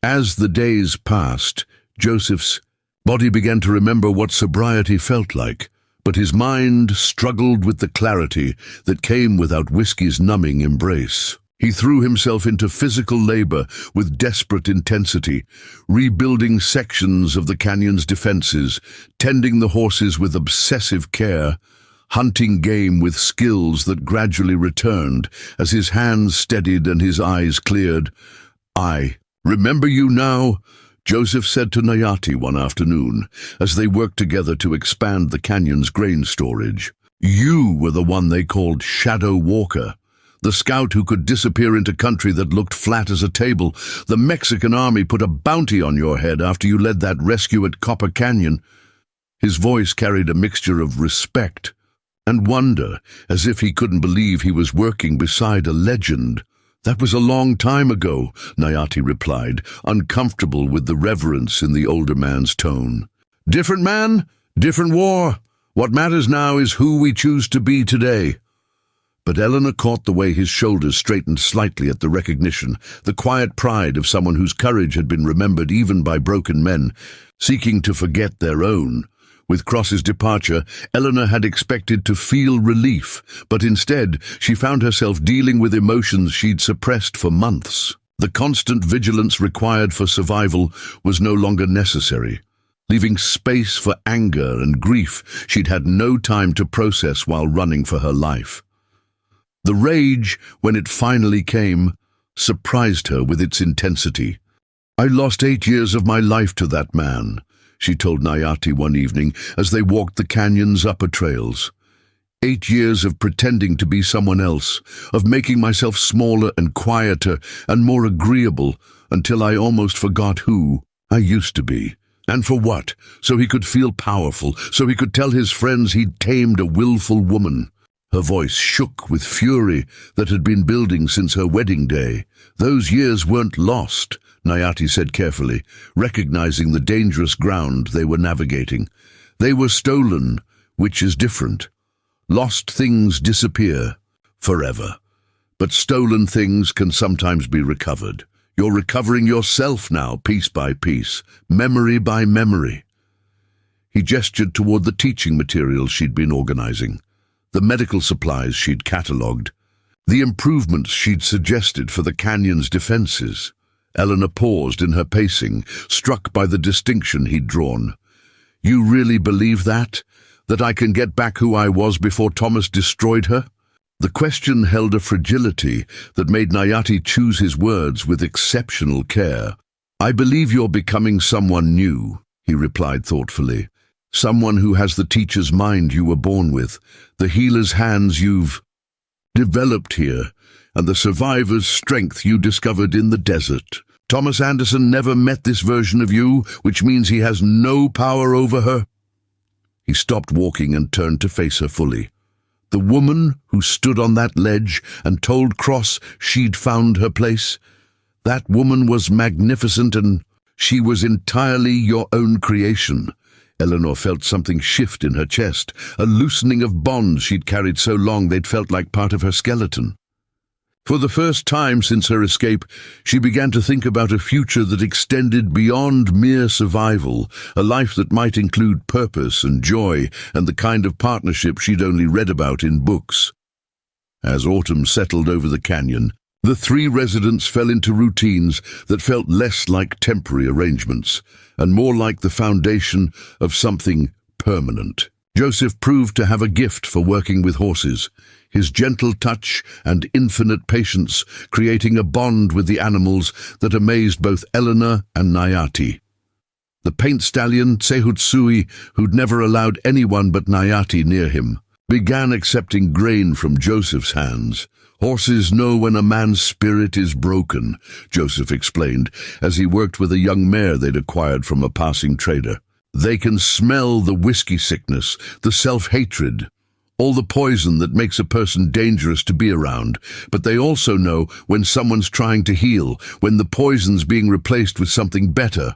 As the days passed, Joseph's body began to remember what sobriety felt like, but his mind struggled with the clarity that came without whiskey's numbing embrace. He threw himself into physical labor with desperate intensity, rebuilding sections of the canyon's defenses, tending the horses with obsessive care, hunting game with skills that gradually returned as his hands steadied and his eyes cleared. "I remember you now," Joseph said to Nayati one afternoon, as they worked together to expand the canyon's grain storage. "You were the one they called Shadow Walker, the scout who could disappear into country that looked flat as a table. The Mexican army put a bounty on your head after you led that rescue at Copper Canyon." His voice carried a mixture of respect and wonder, as if he couldn't believe he was working beside a legend. "That was a long time ago," Nayati replied, uncomfortable with the reverence in the older man's tone. "Different man, different war. What matters now is who we choose to be today." But Eleanor caught the way his shoulders straightened slightly at the recognition, the quiet pride of someone whose courage had been remembered even by broken men, seeking to forget their own. With Cross's departure, Eleanor had expected to feel relief, but instead she found herself dealing with emotions she'd suppressed for months. The constant vigilance required for survival was no longer necessary, leaving space for anger and grief she'd had no time to process while running for her life. The rage, when it finally came, surprised her with its intensity. "I lost 8 years of my life to that man," she told Nayati one evening as they walked the canyon's upper trails. 8 years of pretending to be someone else, of making myself smaller and quieter and more agreeable until I almost forgot who I used to be. And for what? So he could feel powerful, so he could tell his friends he'd tamed a willful woman. Her voice shook with fury that had been building since her wedding day. "Those years weren't lost," Nayati said carefully, recognizing the dangerous ground they were navigating. "They were stolen, which is different. Lost things disappear forever, but stolen things can sometimes be recovered. You're recovering yourself now, piece by piece, memory by memory." He gestured toward the teaching materials she'd been organizing, the medical supplies she'd catalogued, the improvements she'd suggested for the canyon's defenses. Eleanor paused in her pacing, struck by the distinction he'd drawn. "You really believe that? That I can get back who I was before Thomas destroyed her?" The question held a fragility that made Nayati choose his words with exceptional care. "I believe you're becoming someone new," he replied thoughtfully. "Someone who has the teacher's mind you were born with, the healer's hands you've developed here, and the survivor's strength you discovered in the desert. Thomas Anderson never met this version of you, which means he has no power over her." He stopped walking and turned to face her fully. The woman who stood on that ledge and told Cross she'd found her place, that woman was magnificent, and she was entirely your own creation. Eleanor felt something shift in her chest, a loosening of bonds she'd carried so long they'd felt like part of her skeleton. For the first time since her escape, she began to think about a future that extended beyond mere survival, a life that might include purpose and joy and the kind of partnership she'd only read about in books. As autumn settled over the canyon, the three residents fell into routines that felt less like temporary arrangements and more like the foundation of something permanent. Joseph proved to have a gift for working with horses, his gentle touch and infinite patience creating a bond with the animals that amazed both Eleanor and Nayati. The paint stallion, Tsehutsui, who'd never allowed anyone but Nayati near him, began accepting grain from Joseph's hands. "Horses know when a man's spirit is broken," Joseph explained, as he worked with a young mare they'd acquired from a passing trader. "They can smell the whiskey sickness, the self-hatred, all the poison that makes a person dangerous to be around, but they also know when someone's trying to heal, when the poison's being replaced with something better."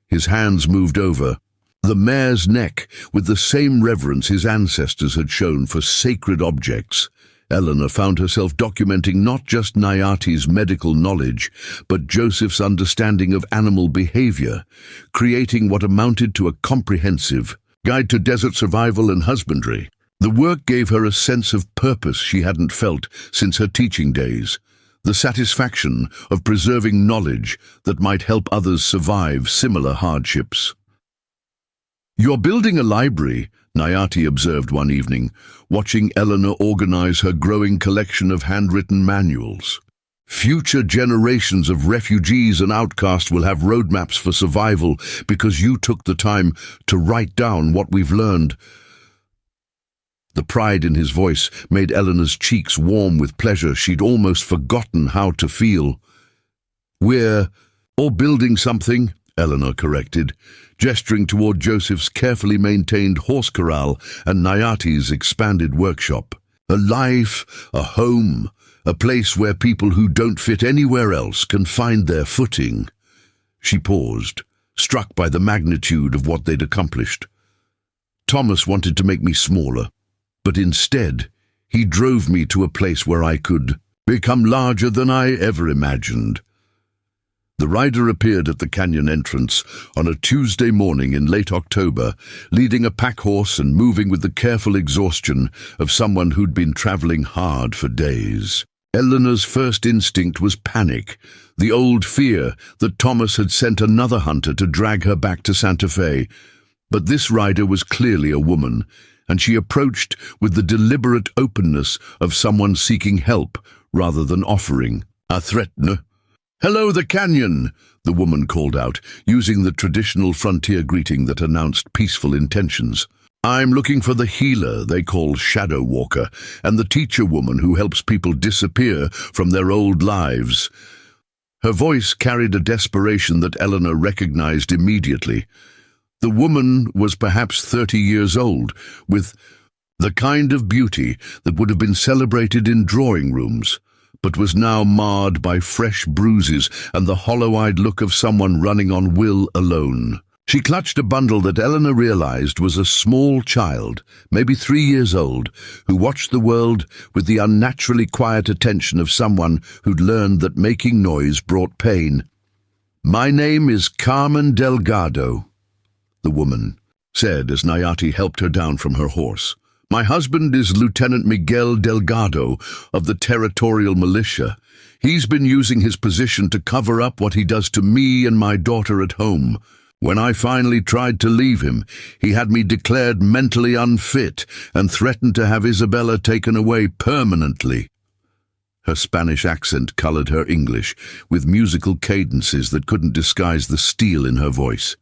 His hands moved over the mare's neck with the same reverence his ancestors had shown for sacred objects. Eleanor found herself documenting not just Nayati's medical knowledge, but Joseph's understanding of animal behavior, creating what amounted to a comprehensive guide to desert survival and husbandry. The work gave her a sense of purpose she hadn't felt since her teaching days, the satisfaction of preserving knowledge that might help others survive similar hardships. "You're building a library," Nayati observed one evening, watching Eleanor organize her growing collection of handwritten manuals. "Future generations of refugees and outcasts will have roadmaps for survival because you took the time to write down what we've learned." The pride in his voice made Eleanor's cheeks warm with pleasure she'd almost forgotten how to feel. "We're all building something," Eleanor corrected, gesturing toward Joseph's carefully maintained horse corral and Nayati's expanded workshop. "A life, a home, a place where people who don't fit anywhere else can find their footing." She paused, struck by the magnitude of what they'd accomplished. "Thomas wanted to make me smaller, but instead, he drove me to a place where I could become larger than I ever imagined." The rider appeared at the canyon entrance on a Tuesday morning in late October, leading a pack horse and moving with the careful exhaustion of someone who'd been traveling hard for days. Eleanor's first instinct was panic, the old fear that Thomas had sent another hunter to drag her back to Santa Fe. But this rider was clearly a woman, and she approached with the deliberate openness of someone seeking help rather than offering a threat. "Hello, the canyon," the woman called out, using the traditional frontier greeting that announced peaceful intentions. "I'm looking for the healer they call Shadow Walker, and the teacher woman who helps people disappear from their old lives." Her voice carried a desperation that Eleanor recognized immediately. The woman was perhaps 30 years old, with the kind of beauty that would have been celebrated in drawing rooms, but was now marred by fresh bruises and the hollow-eyed look of someone running on will alone. She clutched a bundle that Eleanor realized was a small child, maybe 3 years old, who watched the world with the unnaturally quiet attention of someone who'd learned that making noise brought pain. "My name is Carmen Delgado," the woman said as Nayati helped her down from her horse. "My husband is Lieutenant Miguel Delgado of the Territorial Militia. He's been using his position to cover up what he does to me and my daughter at home. When I finally tried to leave him, he had me declared mentally unfit and threatened to have Isabella taken away permanently." Her Spanish accent colored her English, with musical cadences that couldn't disguise the steel in her voice.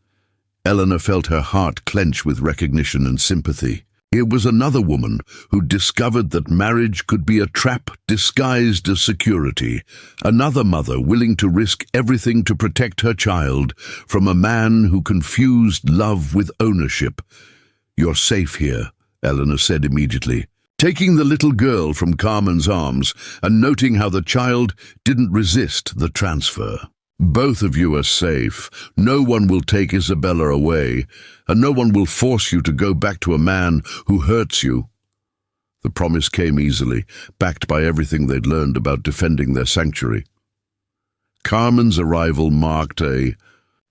Eleanor felt her heart clench with recognition and sympathy. Here was another woman who discovered that marriage could be a trap disguised as security, another mother willing to risk everything to protect her child from a man who confused love with ownership. "You're safe here," Eleanor said immediately, taking the little girl from Carmen's arms and noting how the child didn't resist the transfer. "Both of you are safe. No one will take Isabella away, and no one will force you to go back to a man who hurts you." The promise came easily, backed by everything they'd learned about defending their sanctuary. Carmen's arrival marked a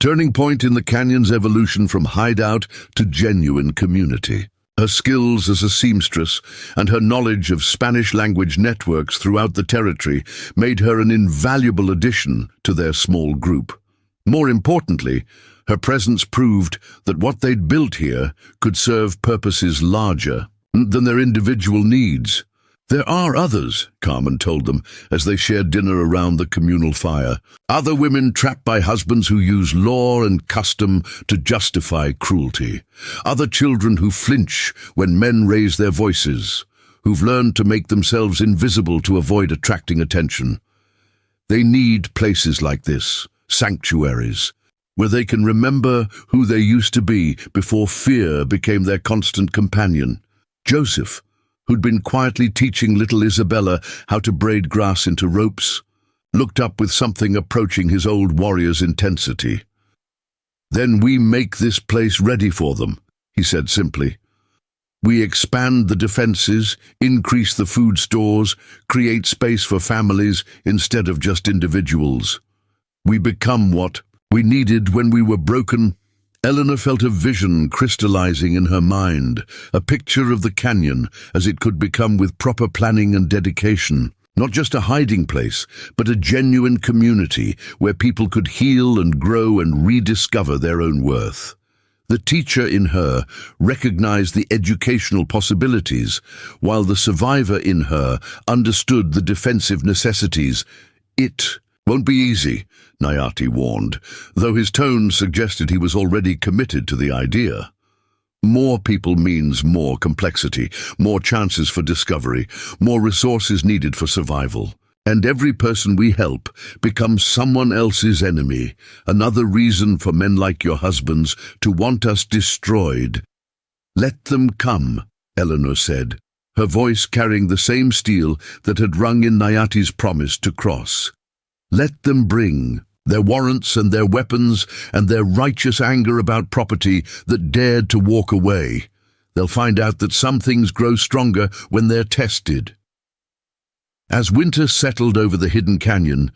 turning point in the canyon's evolution from hideout to genuine community. Her skills as a seamstress and her knowledge of Spanish-language networks throughout the territory made her an invaluable addition to their small group. More importantly, her presence proved that what they'd built here could serve purposes larger than their individual needs. "There are others," Carmen told them as they shared dinner around the communal fire. "Other women trapped by husbands who use law and custom to justify cruelty. Other children who flinch when men raise their voices, who've learned to make themselves invisible to avoid attracting attention. They need places like this, sanctuaries, where they can remember who they used to be before fear became their constant companion." Joseph, who'd been quietly teaching little Isabella how to braid grass into ropes, looked up with something approaching his old warrior's intensity. "Then we make this place ready for them," he said simply. "We expand the defenses, increase the food stores, create space for families instead of just individuals. We become what we needed when we were broken." Eleanor felt a vision crystallizing in her mind, a picture of the canyon as it could become with proper planning and dedication. Not just a hiding place, but a genuine community where people could heal and grow and rediscover their own worth. The teacher in her recognized the educational possibilities, while the survivor in her understood the defensive necessities. "It won't be easy," Nayati warned, though his tone suggested he was already committed to the idea. More people means more complexity, more chances for discovery, more resources needed for survival. And every person we help becomes someone else's enemy, another reason for men like your husbands to want us destroyed. "Let them come," Eleanor said, her voice carrying the same steel that had rung in Nayati's promise to cross. "Let them bring their warrants and their weapons and their righteous anger about property that dared to walk away. They'll find out that some things grow stronger when they're tested." As winter settled over the hidden canyon,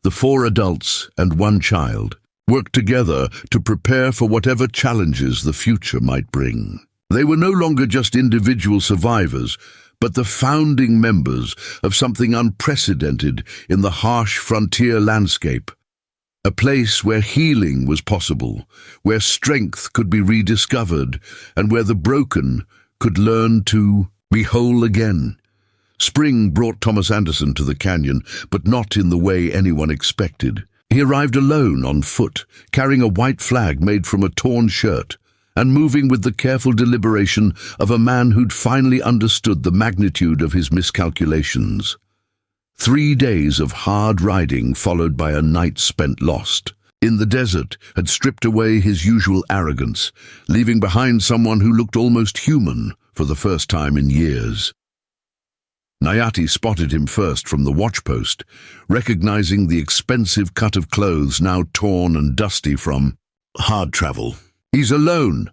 the 4 adults and 1 child worked together to prepare for whatever challenges the future might bring. They were no longer just individual survivors, but the founding members of something unprecedented in the harsh frontier landscape. A place where healing was possible, where strength could be rediscovered, and where the broken could learn to be whole again. Spring brought Thomas Anderson to the canyon, but not in the way anyone expected. He arrived alone on foot, carrying a white flag made from a torn shirt, and moving with the careful deliberation of a man who'd finally understood the magnitude of his miscalculations. 3 days of hard riding followed by a night spent lost in the desert had stripped away his usual arrogance, leaving behind someone who looked almost human for the first time in years. Nayati spotted him first from the watchpost, recognizing the expensive cut of clothes now torn and dusty from hard travel. "He's alone,"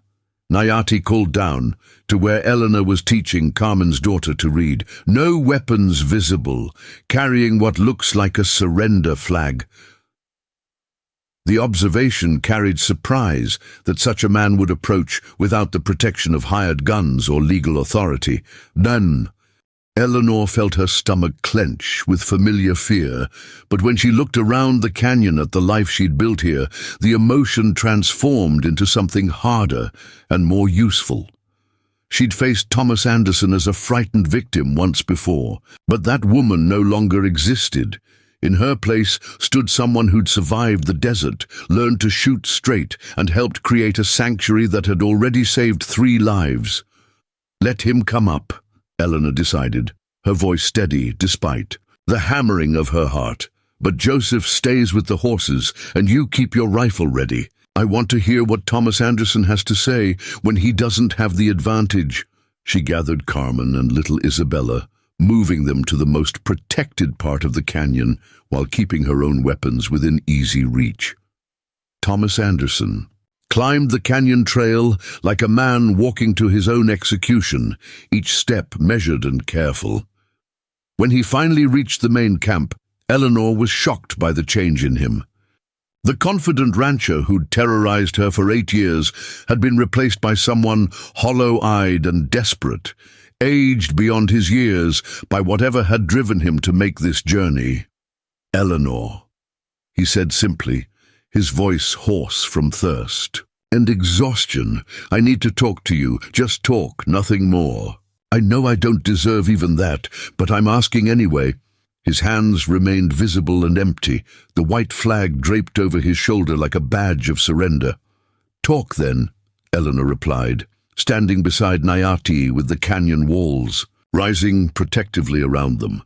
Nayati called down to where Eleanor was teaching Carmen's daughter to read. "No weapons visible, carrying what looks like a surrender flag." The observation carried surprise that such a man would approach without the protection of hired guns or legal authority. None. Eleanor felt her stomach clench with familiar fear, but when she looked around the canyon at the life she'd built here, the emotion transformed into something harder and more useful. She'd faced Thomas Anderson as a frightened victim once before, but that woman no longer existed. In her place stood someone who'd survived the desert, learned to shoot straight, and helped create a sanctuary that had already saved 3 lives. "Let him come up," Eleanor decided, her voice steady despite the hammering of her heart. "But Joseph stays with the horses, and you keep your rifle ready. I want to hear what Thomas Anderson has to say when he doesn't have the advantage." She gathered Carmen and little Isabella, moving them to the most protected part of the canyon while keeping her own weapons within easy reach. Thomas Anderson climbed the canyon trail like a man walking to his own execution, each step measured and careful. When he finally reached the main camp, Eleanor was shocked by the change in him. The confident rancher who'd terrorized her for 8 years had been replaced by someone hollow-eyed and desperate, aged beyond his years by whatever had driven him to make this journey. "Eleanor," he said simply, his voice hoarse from thirst and exhaustion. "I need to talk to you. Just talk, nothing more. I know I don't deserve even that, but I'm asking anyway." His hands remained visible and empty, the white flag draped over his shoulder like a badge of surrender. "Talk then," Eleanor replied, standing beside Nayati with the canyon walls rising protectively around them.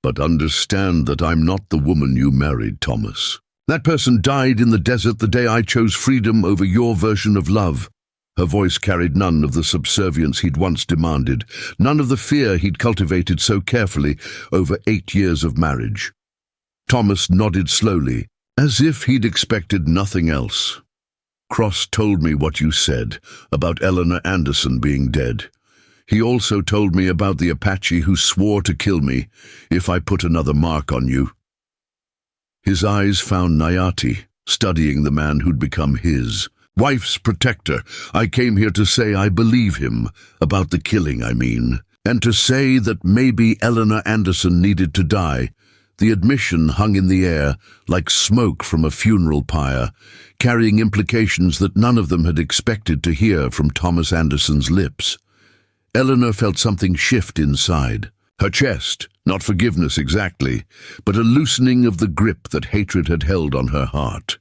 "But understand that I'm not the woman you married, Thomas. That person died in the desert the day I chose freedom over your version of love." Her voice carried none of the subservience he'd once demanded, none of the fear he'd cultivated so carefully over 8 years of marriage. Thomas nodded slowly, as if he'd expected nothing else. "Cross told me what you said about Eleanor Anderson being dead. He also told me about the Apache who swore to kill me if I put another mark on you." His eyes found Nayati, studying the man who'd become his wife's protector. "I came here to say I believe him, about the killing, I mean, and to say that maybe Eleanor Anderson needed to die." The admission hung in the air, like smoke from a funeral pyre, carrying implications that none of them had expected to hear from Thomas Anderson's lips. Eleanor felt something shift inside. Her chest, not forgiveness exactly, but a loosening of the grip that hatred had held on her heart.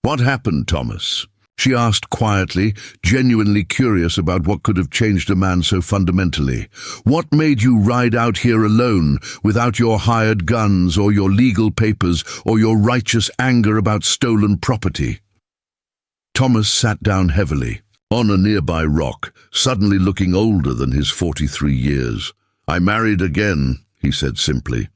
"What happened, Thomas?" she asked quietly, genuinely curious about what could have changed a man so fundamentally. "What made you ride out here alone, without your hired guns or your legal papers or your righteous anger about stolen property?" Thomas sat down heavily, on a nearby rock, suddenly looking older than his 43 years. "I married again," he said simply.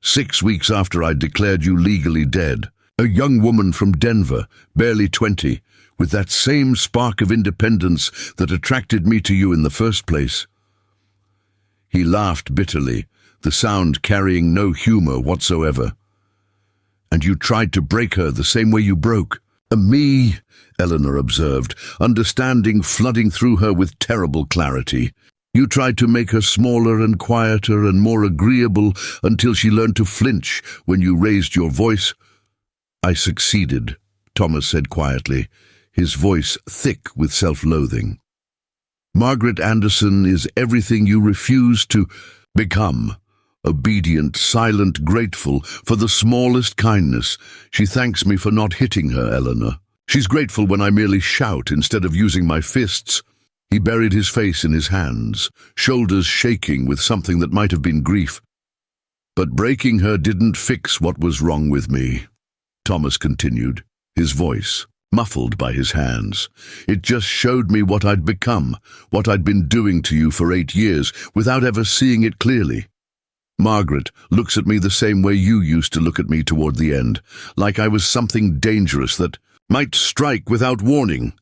6 weeks after I declared you legally dead. A young woman from Denver, barely 20, with that same spark of independence that attracted me to you in the first place." He laughed bitterly, the sound carrying no humor whatsoever. "And you tried to break her the same way you broke me," Eleanor observed, understanding flooding through her with terrible clarity. "You tried to make her smaller and quieter and more agreeable until she learned to flinch when you raised your voice." "I succeeded," Thomas said quietly, his voice thick with self-loathing. "Margaret Anderson is everything you refuse to become. Obedient, silent, grateful for the smallest kindness. She thanks me for not hitting her, Eleanor. She's grateful when I merely shout instead of using my fists." He buried his face in his hands, shoulders shaking with something that might have been grief. "But breaking her didn't fix what was wrong with me," Thomas continued, his voice muffled by his hands. "It just showed me what I'd become, what I'd been doing to you for 8 years, without ever seeing it clearly. Margaret looks at me the same way you used to look at me toward the end, like I was something dangerous that might strike without warning."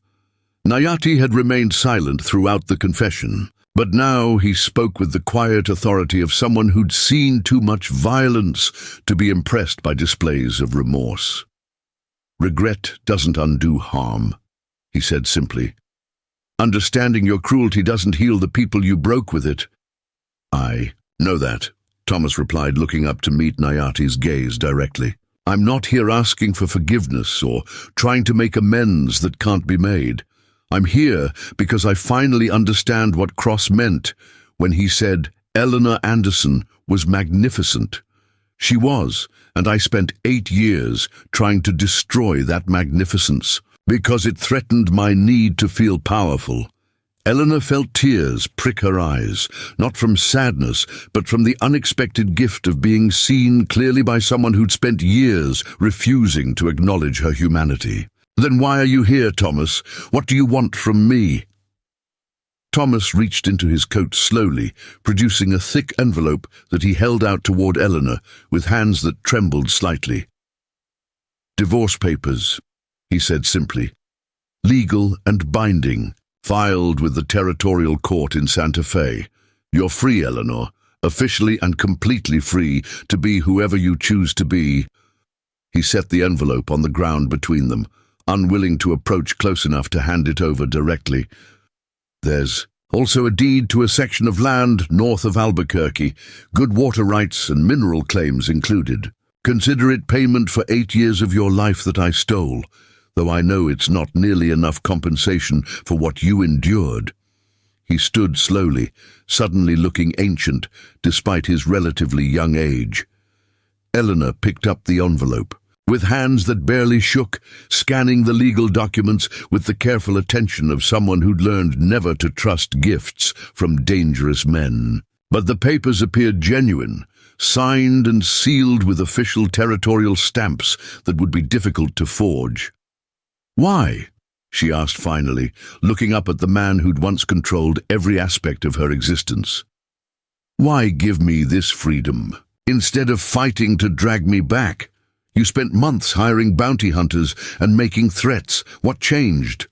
Nayati had remained silent throughout the confession, but now he spoke with the quiet authority of someone who'd seen too much violence to be impressed by displays of remorse. "Regret doesn't undo harm," he said simply. "Understanding your cruelty doesn't heal the people you broke with it." "I know that," Thomas replied, looking up to meet Nayati's gaze directly. "I'm not here asking for forgiveness or trying to make amends that can't be made. I'm here because I finally understand what Cross meant when he said Eleanor Anderson was magnificent. She was, and I spent 8 years trying to destroy that magnificence because it threatened my need to feel powerful. Eleanor felt tears prick her eyes, not from sadness, but from the unexpected gift of being seen clearly by someone who'd spent years refusing to acknowledge her humanity. "Then why are you here, Thomas? What do you want from me?" Thomas reached into his coat slowly, producing a thick envelope that he held out toward Eleanor with hands that trembled slightly. "Divorce papers," he said simply. "Legal and binding, filed with the territorial court in Santa Fe. You're free, Eleanor, officially and completely free to be whoever you choose to be." He set the envelope on the ground between them, unwilling to approach close enough to hand it over directly. "There's also a deed to a section of land north of Albuquerque, good water rights and mineral claims included. Consider it payment for 8 years of your life that I stole, though I know it's not nearly enough compensation for what you endured." He stood slowly, suddenly looking ancient, despite his relatively young age. Eleanor picked up the envelope, with hands that barely shook, scanning the legal documents with the careful attention of someone who'd learned never to trust gifts from dangerous men. But the papers appeared genuine, signed and sealed with official territorial stamps that would be difficult to forge. "Why?" she asked finally, looking up at the man who'd once controlled every aspect of her existence. "Why give me this freedom, instead of fighting to drag me back? You spent months hiring bounty hunters and making threats. What changed?"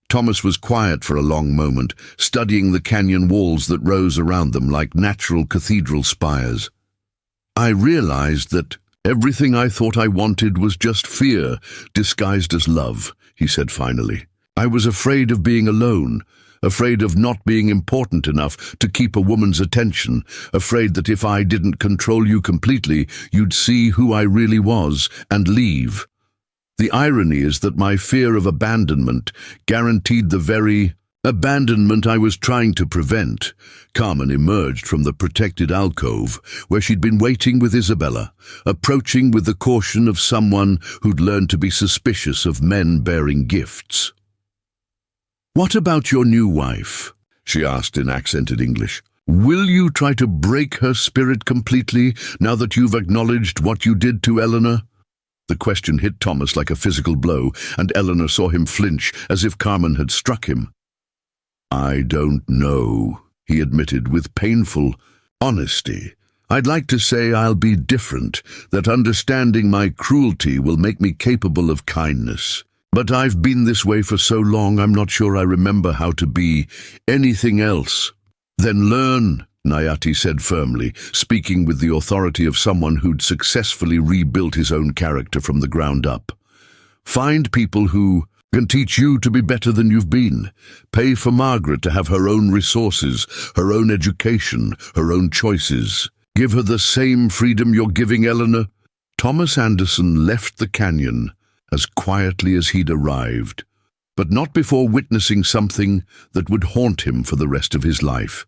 Thomas was quiet for a long moment, studying the canyon walls that rose around them like natural cathedral spires. "I realized that everything I thought I wanted was just fear, disguised as love," he said finally. "I was afraid of being alone, afraid of not being important enough to keep a woman's attention, afraid that if I didn't control you completely, you'd see who I really was and leave. The irony is that my fear of abandonment guaranteed the very abandonment I was trying to prevent." Carmen emerged from the protected alcove, where she'd been waiting with Isabella, approaching with the caution of someone who'd learned to be suspicious of men bearing gifts. "What about your new wife?" she asked in accented English. "Will you try to break her spirit completely now that you've acknowledged what you did to Eleanor?" The question hit Thomas like a physical blow, and Eleanor saw him flinch as if Carmen had struck him. "I don't know," he admitted with painful honesty. "I'd like to say I'll be different, that understanding my cruelty will make me capable of kindness. But I've been this way for so long I'm not sure I remember how to be anything else." "Then learn," Nayati said firmly, speaking with the authority of someone who'd successfully rebuilt his own character from the ground up. "Find people who can teach you to be better than you've been. Pay for Margaret to have her own resources, her own education, her own choices. Give her the same freedom you're giving Eleanor." Thomas Anderson left the canyon as quietly as he'd arrived, but not before witnessing something that would haunt him for the rest of his life.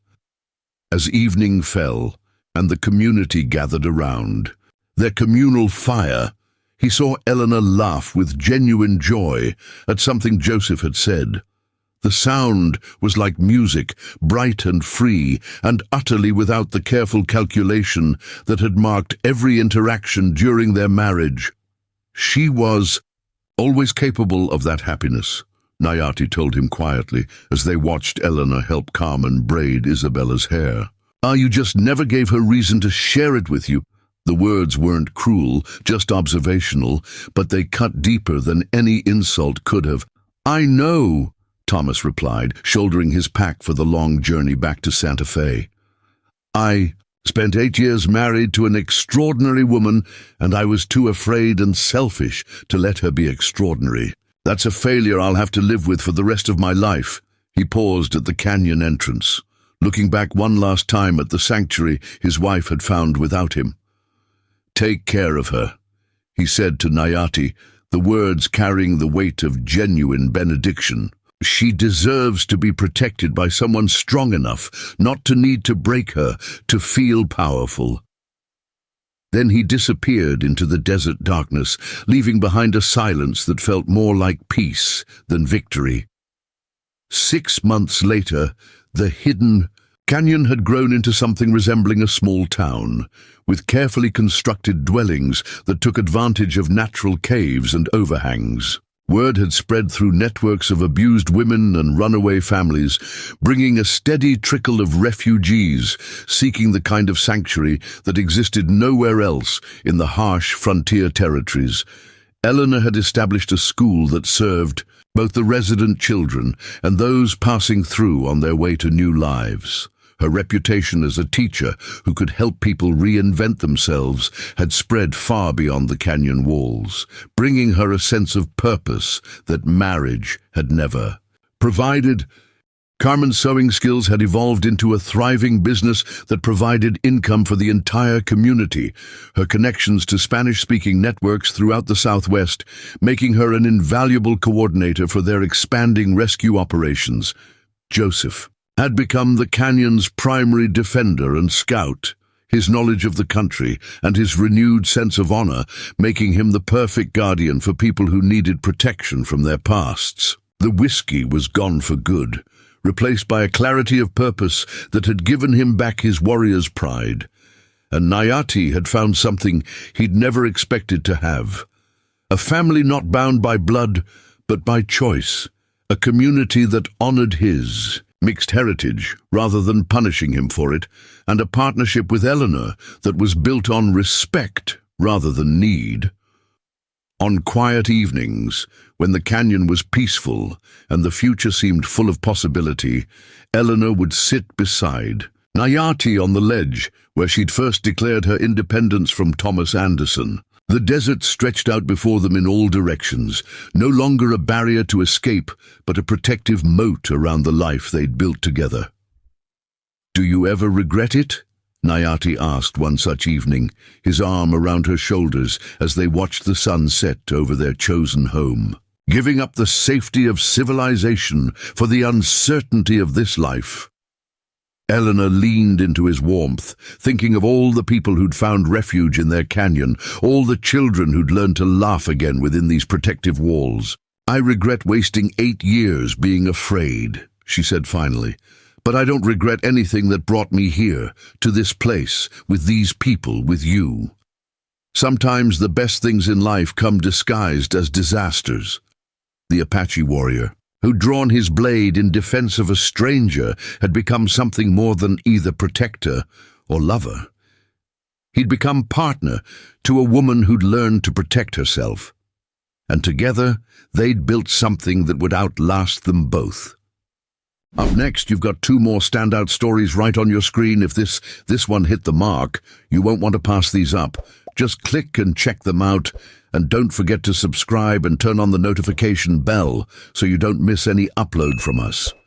As evening fell and the community gathered around, their communal fire, he saw Eleanor laugh with genuine joy at something Joseph had said. The sound was like music, bright and free, and utterly without the careful calculation that had marked every interaction during their marriage. She was always capable of that happiness, Nayati told him quietly as they watched Eleanor help Carmen braid Isabella's hair. "You just never gave her reason to share it with you." The words weren't cruel, just observational, but they cut deeper than any insult could have. "I know," Thomas replied, shouldering his pack for the long journey back to Santa Fe. "I spent 8 years married to an extraordinary woman, and I was too afraid and selfish to let her be extraordinary. That's a failure I'll have to live with for the rest of my life." He paused at the canyon entrance, looking back one last time at the sanctuary his wife had found without him. "Take care of her," he said to Nayati, the words carrying the weight of genuine benediction. She deserves to be protected by someone strong enough not to need to break her, to feel powerful. Then he disappeared into the desert darkness, leaving behind a silence that felt more like peace than victory. 6 months later, the hidden canyon had grown into something resembling a small town, with carefully constructed dwellings that took advantage of natural caves and overhangs. Word had spread through networks of abused women and runaway families, bringing a steady trickle of refugees seeking the kind of sanctuary that existed nowhere else in the harsh frontier territories. Eleanor had established a school that served both the resident children and those passing through on their way to new lives. Her reputation as a teacher who could help people reinvent themselves had spread far beyond the canyon walls, bringing her a sense of purpose that marriage had never provided. Carmen's sewing skills had evolved into a thriving business that provided income for the entire community, her connections to Spanish-speaking networks throughout the Southwest, making her an invaluable coordinator for their expanding rescue operations. Joseph had become the canyon's primary defender and scout, his knowledge of the country and his renewed sense of honor making him the perfect guardian for people who needed protection from their pasts. The whiskey was gone for good, replaced by a clarity of purpose that had given him back his warrior's pride. And Nayati had found something he'd never expected to have. A family not bound by blood, but by choice. A community that honored his mixed heritage rather than punishing him for it, and a partnership with Eleanor that was built on respect rather than need. On quiet evenings, when the canyon was peaceful and the future seemed full of possibility, Eleanor would sit beside Nayati on the ledge where she'd first declared her independence from Thomas Anderson. The desert stretched out before them in all directions, no longer a barrier to escape, but a protective moat around the life they'd built together. "Do you ever regret it?" Nayati asked one such evening, his arm around her shoulders as they watched the sun set over their chosen home. "Giving up the safety of civilization for the uncertainty of this life?" Eleanor leaned into his warmth, thinking of all the people who'd found refuge in their canyon, all the children who'd learned to laugh again within these protective walls. "I regret wasting 8 years being afraid," she said finally. "But I don't regret anything that brought me here, to this place, with these people, with you. Sometimes the best things in life come disguised as disasters." The Apache warrior, who'd drawn his blade in defense of a stranger, had become something more than either protector or lover. He'd become partner to a woman who'd learned to protect herself. And together, they'd built something that would outlast them both. Up next, you've got 2 more standout stories right on your screen. If this one hit the mark, you won't want to pass these up. Just click and check them out, and don't forget to subscribe and turn on the notification bell so you don't miss any upload from us.